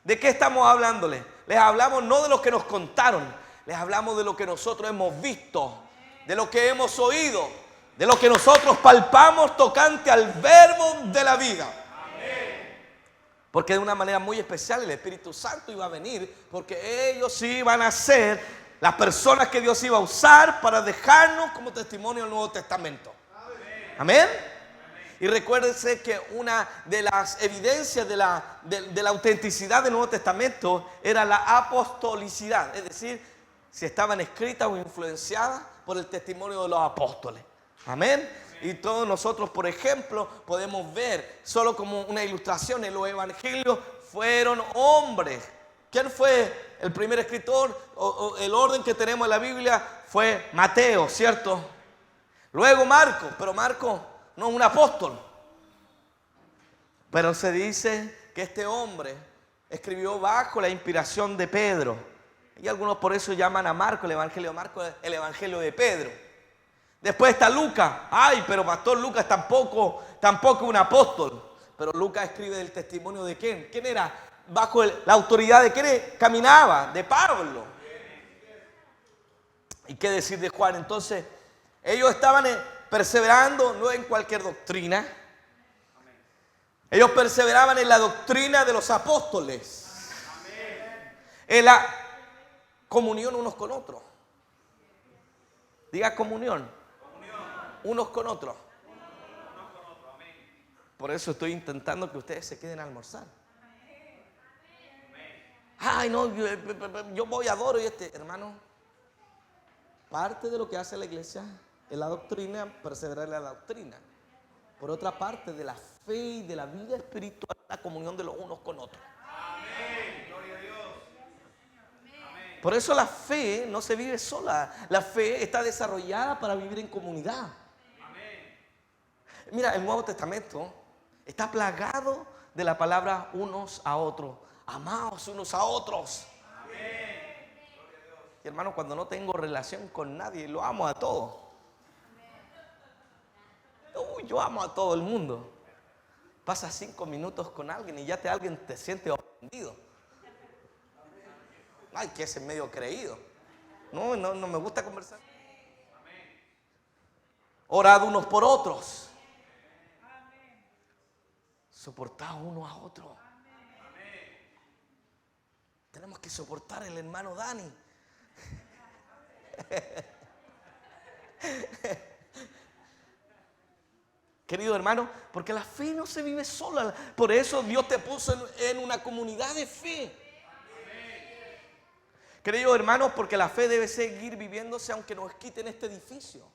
¿De qué estamos hablándole? Les hablamos no de lo que nos contaron, les hablamos de lo que nosotros hemos visto, de lo que hemos oído, de lo que nosotros palpamos tocante al verbo de la vida. Porque de una manera muy especial el Espíritu Santo iba a venir, porque ellos iban a ser las personas que Dios iba a usar para dejarnos como testimonio del Nuevo Testamento. Amén. Y recuérdense que una de las evidencias de la autenticidad del Nuevo Testamento era la apostolicidad, es decir, si estaban escritas o influenciadas por el testimonio de los apóstoles. Amén. Y todos nosotros, por ejemplo, podemos ver, solo como una ilustración, en los evangelios fueron hombres. ¿Quién fue el primer escritor? El orden que tenemos en la Biblia fue Mateo, ¿cierto? Luego Marcos, pero Marcos no es un apóstol. Pero se dice que este hombre escribió bajo la inspiración de Pedro. Y algunos por eso llaman a Marcos, el evangelio de Marcos, el evangelio de Pedro. Después está Lucas. Ay, pero pastor, Lucas tampoco es un apóstol. Pero Lucas escribe del testimonio de quién. ¿Quién era? Bajo la autoridad de quién caminaba, de Pablo. ¿Y qué decir de Juan? Entonces, ellos estaban perseverando no en cualquier doctrina. Ellos perseveraban en la doctrina de los apóstoles. En la comunión unos con otros. Diga comunión. Unos con otros. Por eso estoy intentando que ustedes se queden a almorzar. Ay, no, yo voy, adoro. Y hermano, parte de lo que hace la iglesia es la doctrina, perseverar en la doctrina. Por otra parte, de la fe y de la vida espiritual, la comunión de los unos con otros. Amén. Gloria a Dios. Amén. Por eso la fe no se vive sola. La fe está desarrollada para vivir en comunidad. Mira, el Nuevo Testamento está plagado de la palabra unos a otros. Amaos unos a otros. Amén. Y hermano, cuando no tengo relación con nadie, lo amo a todos. Yo amo a todo el mundo. Pasa 5 minutos con alguien y ya alguien te siente ofendido. Ay, que ese es medio creído. No me gusta conversar. Orad unos por otros. Soportad uno a otro. Tenemos que soportar al hermano Dani. Querido hermano, porque la fe no se vive sola. Por eso Dios te puso en una comunidad de fe. Querido hermano, porque la fe debe seguir viviéndose aunque nos quiten este edificio.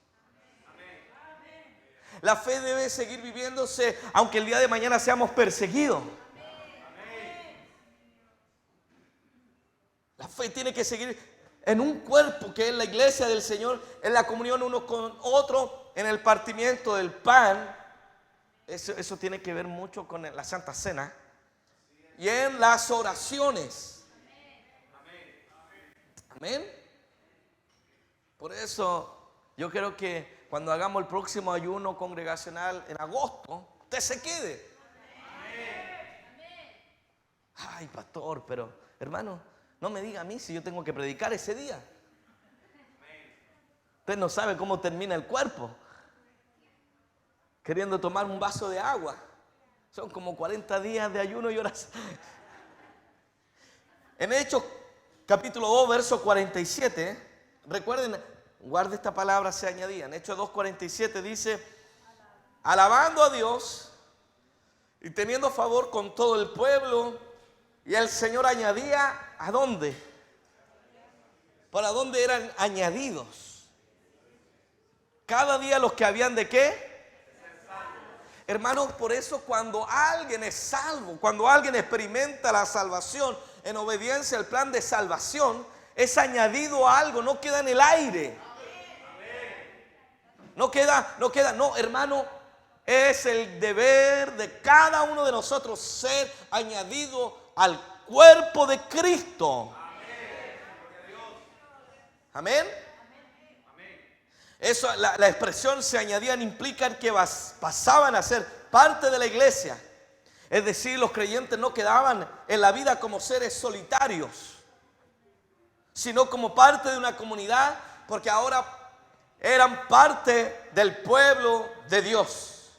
La fe debe seguir viviéndose aunque el día de mañana seamos perseguidos. La fe tiene que seguir en un cuerpo que es la iglesia del Señor, en la comunión uno con otro, en el partimiento del pan. Eso tiene que ver mucho con la Santa Cena. Y en las oraciones. Amén. Por eso yo creo que cuando hagamos el próximo ayuno congregacional en agosto, usted se quede. Ay, pastor, pero hermano, no me diga a mí si yo tengo que predicar ese día. Usted no sabe cómo termina el cuerpo. Queriendo tomar un vaso de agua. Son como 40 días de ayuno y oración. En Hechos capítulo 2, verso 47, recuerden, Guarde esta palabra, se añadían. Hechos 2:47 dice, alabando a Dios y teniendo favor con todo el pueblo, y el Señor añadía, ¿a dónde? ¿Para dónde eran añadidos? Cada día los que habían de ¿qué? Hermanos, por eso cuando alguien es salvo, cuando alguien experimenta la salvación en obediencia al plan de salvación, es añadido a algo, no queda en el aire. No queda, no, hermano, es el deber de cada uno de nosotros ser añadido al cuerpo de Cristo. Amén. Eso, la expresión se añadían implica que pasaban a ser parte de la iglesia. Es decir, los creyentes no quedaban en la vida como seres solitarios, sino como parte de una comunidad, porque ahora eran parte del pueblo de Dios.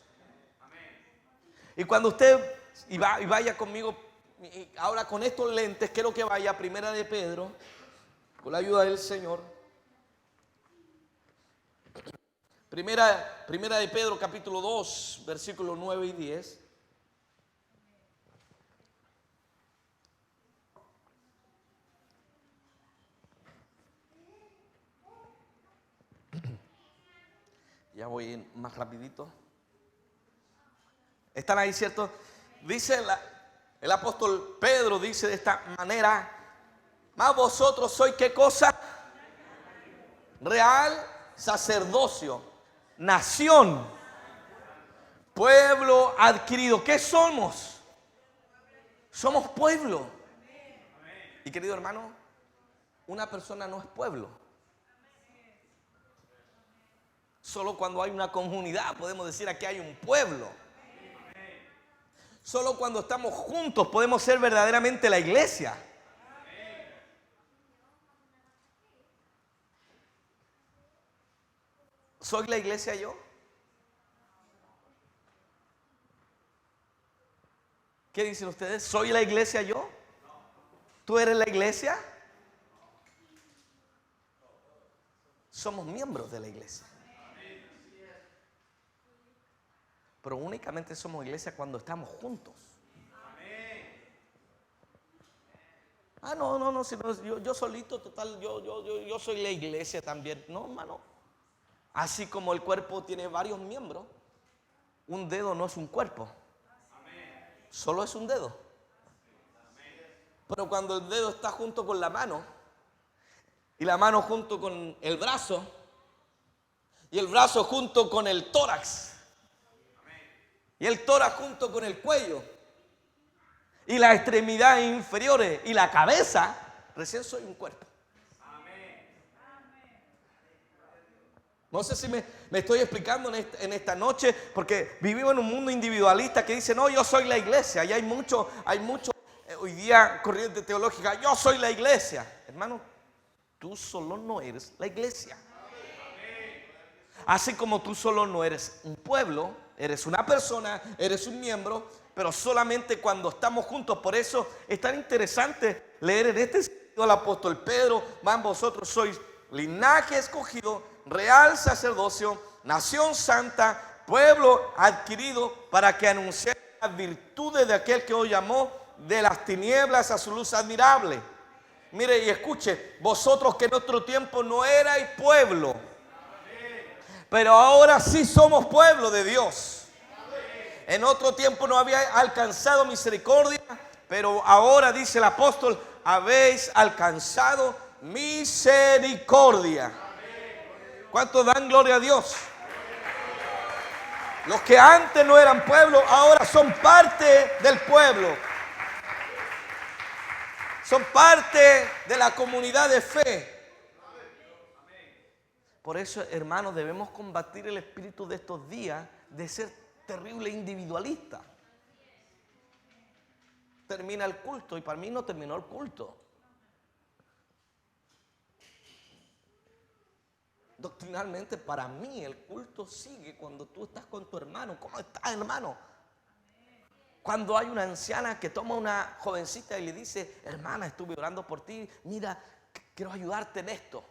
Y cuando usted y vaya conmigo ahora con estos lentes, quiero que vaya a Primera de Pedro, con la ayuda del Señor. Primera de Pedro capítulo 2, versículos 9 y 10. Ya voy más rapidito. ¿Están ahí, cierto? Dice el apóstol Pedro, dice de esta manera, más vosotros sois ¿qué cosa? Real sacerdocio, nación, pueblo adquirido. ¿Qué somos? Somos pueblo. Y querido hermano, una persona no es pueblo. Solo cuando hay una comunidad podemos decir aquí hay un pueblo. Solo cuando estamos juntos podemos ser verdaderamente la iglesia. ¿Soy la iglesia yo? ¿Qué dicen ustedes? ¿Soy la iglesia yo? ¿Tú eres la iglesia? Somos miembros de la iglesia. Pero únicamente somos iglesia cuando estamos juntos. Ah, no, si no, yo solito, total, yo soy la iglesia también. No, hermano. Así como el cuerpo tiene varios miembros, un dedo no es un cuerpo. Solo es un dedo. Pero cuando el dedo está junto con la mano, y la mano junto con el brazo, y el brazo junto con el tórax, y el tórax junto con el cuello, y las extremidades inferiores, y la cabeza, recién soy un cuerpo. No sé si me estoy explicando en esta noche, porque vivimos en un mundo individualista que dice, no, yo soy la iglesia. Y hay mucho hoy día corriente teológica, yo soy la iglesia. Hermano, tú solo no eres la iglesia. Así como tú solo no eres un pueblo, eres una persona, eres un miembro, pero solamente cuando estamos juntos. Por eso es tan interesante leer en este sentido al apóstol Pedro, más vosotros sois linaje escogido, real sacerdocio, nación santa, pueblo adquirido, para que anunciéis las virtudes de aquel que os llamó de las tinieblas a su luz admirable. Mire y escuche, vosotros que en otro tiempo no erais pueblo, pero ahora sí somos pueblo de Dios. En otro tiempo no había alcanzado misericordia, pero ahora, dice el apóstol, habéis alcanzado misericordia. ¿Cuántos dan gloria a Dios? Los que antes no eran pueblo, ahora son parte del pueblo. Son parte de la comunidad de fe. Por eso, hermanos, debemos combatir el espíritu de estos días de ser terrible individualista. Termina el culto y para mí no terminó el culto. Doctrinalmente, para mí el culto sigue cuando tú estás con tu hermano. ¿Cómo estás, hermano? Cuando hay una anciana que toma a una jovencita y le dice, hermana, estuve orando por ti, mira, quiero ayudarte en esto.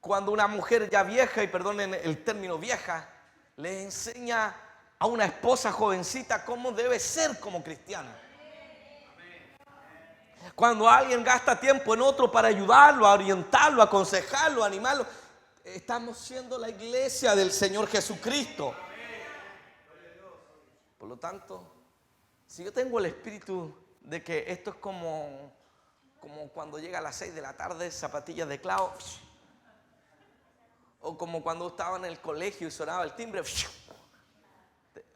cuando una mujer ya vieja, y perdonen el término vieja, le enseña a una esposa jovencita cómo debe ser como cristiana. Cuando alguien gasta tiempo en otro para ayudarlo, a orientarlo, a aconsejarlo, a animarlo, estamos siendo la iglesia del Señor Jesucristo. Por lo tanto, si yo tengo el espíritu de que esto es como cuando llega a las 6 de la tarde, zapatillas de clavo, o como cuando estaba en el colegio y sonaba el timbre,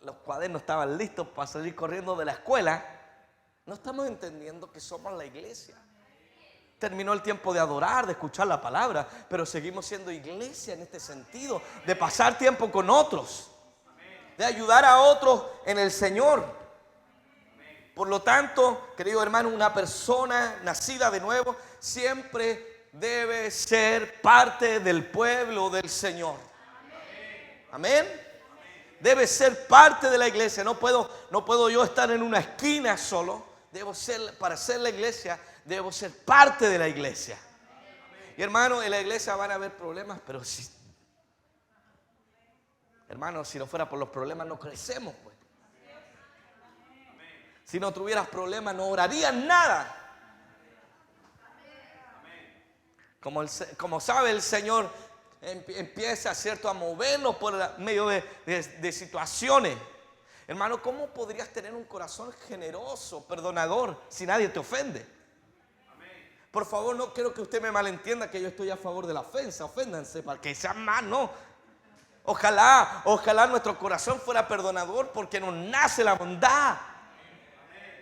los cuadernos estaban listos para salir corriendo de la escuela, no estamos entendiendo que somos la iglesia. Terminó el tiempo de adorar, de escuchar la palabra, pero seguimos siendo iglesia en este sentido, de pasar tiempo con otros, de ayudar a otros en el Señor. Por lo tanto, querido hermano, una persona nacida de nuevo siempre debe ser parte del pueblo del Señor. Amén. Debe ser parte de la iglesia. No puedo yo estar en una esquina solo. Para ser la iglesia, debo ser parte de la iglesia. Y hermano, en la iglesia van a haber problemas, pero hermano, si no fuera por los problemas no crecemos, pues. Si no tuvieras problemas no orarías nada. Como sabe el Señor, empieza, ¿cierto?, a movernos por medio de situaciones. Hermano, ¿cómo podrías tener un corazón generoso, perdonador, si nadie te ofende? Por favor, no quiero que usted me malentienda que yo estoy a favor de la ofensa. Oféndanse para que sean más, no. Ojalá nuestro corazón fuera perdonador porque nos nace la bondad.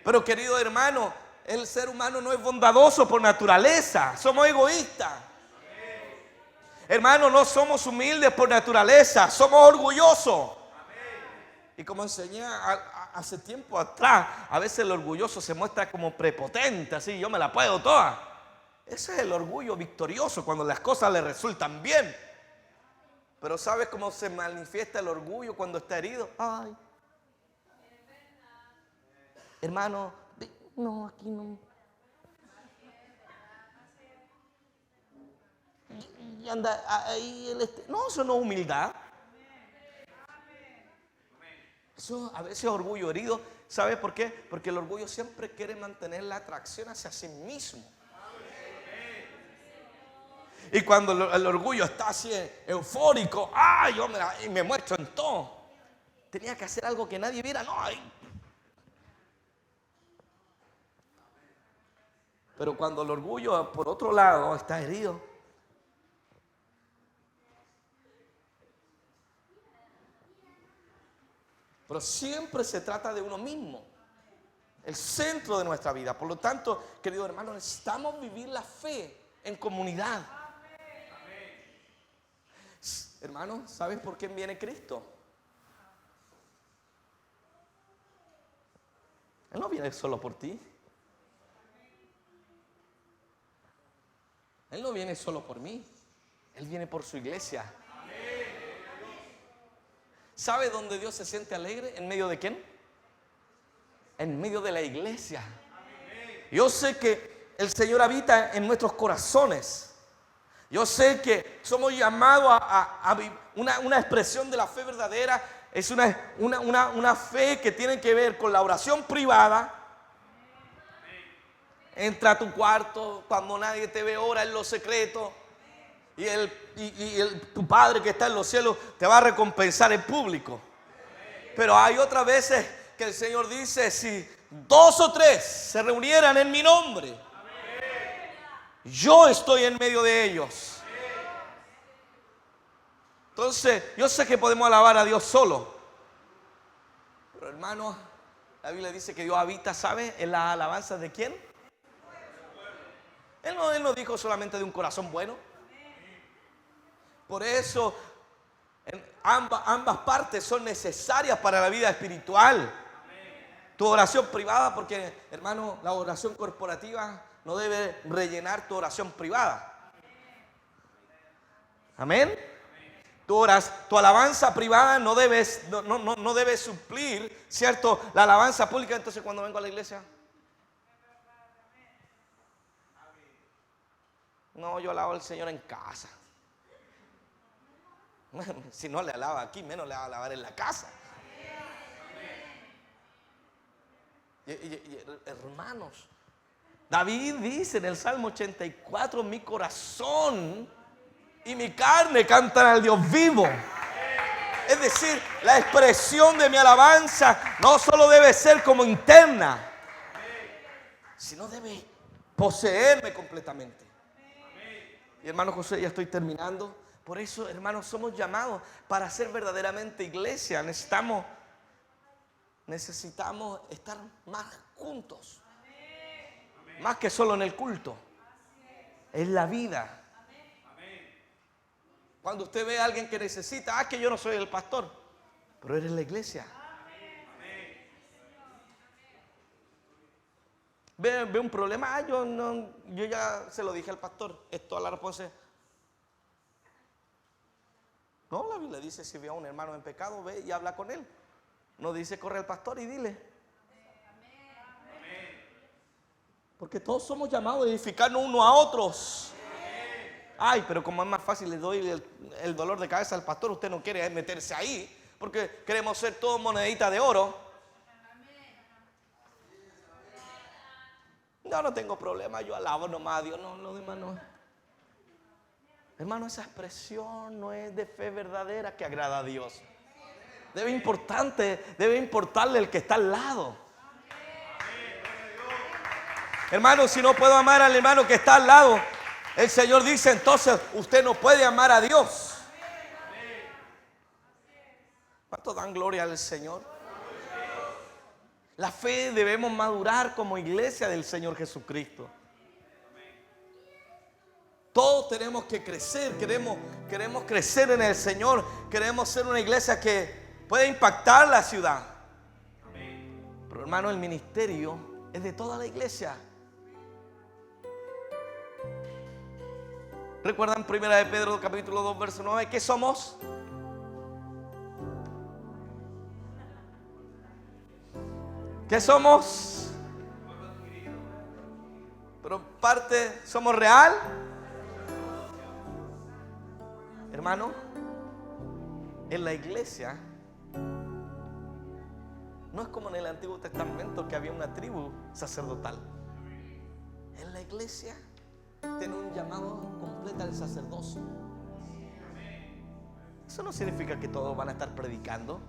Pero querido hermano, el ser humano no es bondadoso por naturaleza. Somos egoístas. Hermano, no somos humildes por naturaleza. Somos orgullosos. Y como enseñé hace tiempo atrás, a veces el orgulloso se muestra como prepotente, así, yo me la puedo toda. Ese es el orgullo victorioso, cuando las cosas le resultan bien. Pero ¿sabes cómo se manifiesta el orgullo cuando está herido? Ay, hermano, no, aquí no. Y anda ahí no, eso no es humildad. Eso a veces es orgullo herido. ¿Sabe por qué? Porque el orgullo siempre quiere mantener la atracción hacia sí mismo. Y cuando el orgullo está así eufórico, yo me muestro en todo. Tenía que hacer algo que nadie viera, no. Pero cuando el orgullo, por otro lado, está herido, pero siempre se trata de uno mismo, el centro de nuestra vida. Por lo tanto, querido hermano, necesitamos vivir la fe en comunidad. Hermano, ¿sabes por qué viene Cristo? Él no viene solo por ti. Él no viene solo por mí. Él viene por su iglesia. ¿Sabe dónde Dios se siente alegre? ¿En medio de quién? En medio de la iglesia. Yo sé que el Señor habita en nuestros corazones. Yo sé que somos llamados a una expresión de la fe verdadera. Es una fe que tiene que ver con la oración privada. Entra a tu cuarto cuando nadie te ve, ora en lo secreto. Y tu Padre que está en los cielos te va a recompensar en público. Pero hay otras veces que el Señor dice: si 2 o 3 se reunieran en mi nombre, yo estoy en medio de ellos. Entonces, yo sé que podemos alabar a Dios solo, pero hermano, la Biblia dice que Dios habita, ¿sabe?, en las alabanzas de ¿quién? Él no dijo solamente de un corazón bueno. Por eso ambas partes son necesarias para la vida espiritual. Tu oración privada, porque hermano, la oración corporativa no debe rellenar tu oración privada. Amén. Tu alabanza privada no debe suplir, ¿cierto?, la alabanza pública. Entonces, cuando vengo a la iglesia, no, yo alabo al Señor en casa. Si no le alaba aquí, menos le va a alabar en la casa. Hermanos, David dice en el Salmo 84, mi corazón y mi carne cantan al Dios vivo. Es decir, la expresión de mi alabanza no solo debe ser como interna, sino debe poseerme completamente. Y hermano José, ya estoy terminando. Por eso, hermanos, somos llamados para ser verdaderamente iglesia. Necesitamos estar más juntos. Más que solo en el culto. Es la vida. Cuando usted ve a alguien que necesita, que yo no soy el pastor, pero eres la iglesia. Ve un problema, yo ya se lo dije al pastor, es toda la responsabilidad. No, la Biblia dice, si ve a un hermano en pecado, ve y habla con él. No dice, corre al pastor y dile. Porque todos somos llamados a edificarnos unos a otros. Ay, pero como es más fácil, le doy el dolor de cabeza al pastor, usted no quiere meterse ahí, porque queremos ser todos moneditas de oro. Yo no tengo problema, yo alabo nomás a Dios, no, lo demás no. Hermano, esa expresión no es de fe verdadera que agrada a Dios. Debe importarle el que está al lado. Hermano, si no puedo amar al hermano que está al lado, el Señor dice, entonces usted no puede amar a Dios. ¿Cuánto dan gloria al Señor? La fe debemos madurar como iglesia del Señor Jesucristo. Todos tenemos que crecer, queremos crecer en el Señor, queremos ser una iglesia que pueda impactar la ciudad. Pero hermano, el ministerio es de toda la iglesia. ¿Recuerdan 1 de Pedro capítulo 2 verso 9? ¿Qué somos? ¿Qué somos? Pero parte, ¿somos real? Hermano, en la iglesia no es como en el Antiguo Testamento que había una tribu sacerdotal. En la iglesia tiene un llamado completo al sacerdocio. Eso no significa que todos van a estar predicando,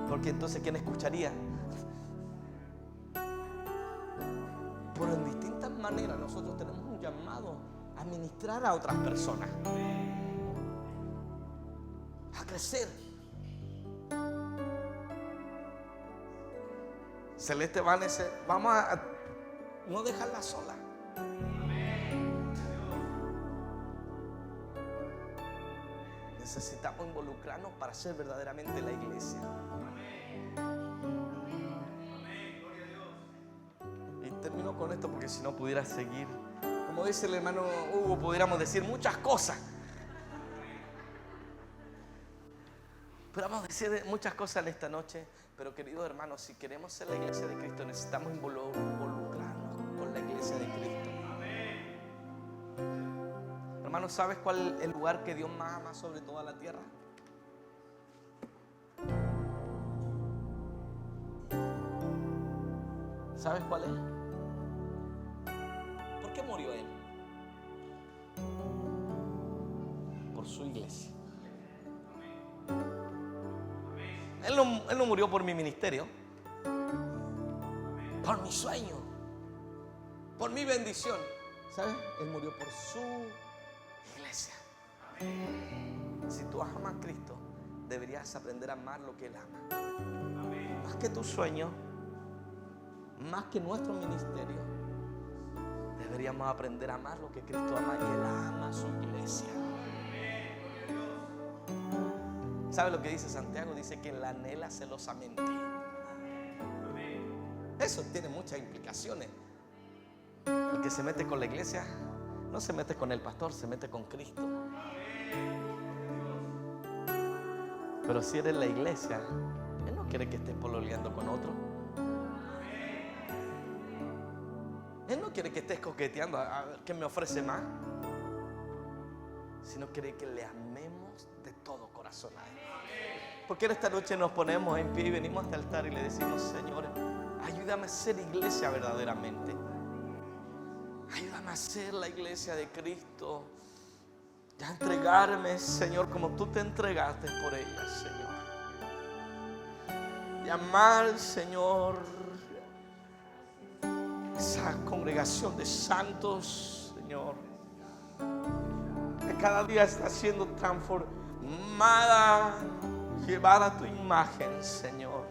porque entonces ¿quién escucharía? Pero en distintas maneras nosotros tenemos un llamado a ministrar a otras personas, a crecer. Celeste Vanessa, vamos a no dejarla sola. Necesitamos involucrarnos para ser verdaderamente la iglesia. Y termino con esto porque si no pudiera seguir. Como dice el hermano Hugo, pudiéramos decir muchas cosas. Pudiéramos decir muchas cosas en esta noche. Pero queridos hermanos, si queremos ser la iglesia de Cristo, necesitamos involucrarnos con la iglesia de Cristo. Hermanos, ¿sabes cuál es el lugar que Dios más ama sobre toda la tierra? ¿Sabes cuál es? ¿Por qué murió Él? Por su iglesia. Él no murió por mi ministerio, por mi sueño, por mi bendición. ¿Sabes? Él murió por su iglesia. Si tú amas a Cristo, deberías aprender a amar lo que Él ama. Más que tu sueño, más que nuestro ministerio, deberíamos aprender a amar lo que Cristo ama, y Él ama a su iglesia. ¿Sabe lo que dice Santiago? Dice que la anhela celosamente. Eso tiene muchas implicaciones. El que se mete con la iglesia no se mete con el pastor, se mete con Cristo. Pero si eres la iglesia, Él no quiere que estés pololeando con otro. Él no quiere que estés coqueteando a ver quién me ofrece más, sino quiere que le amemos de todo corazón a Él. Porque en esta noche nos ponemos en pie y venimos hasta el altar y le decimos: Señor, ayúdame a ser iglesia verdaderamente. Ayúdame a ser la iglesia de Cristo. Y a entregarme, Señor, como tú te entregaste por ella, Señor. Y amar, Señor, esa congregación de santos, Señor, que cada día está siendo transformada, llevada a tu imagen, Señor.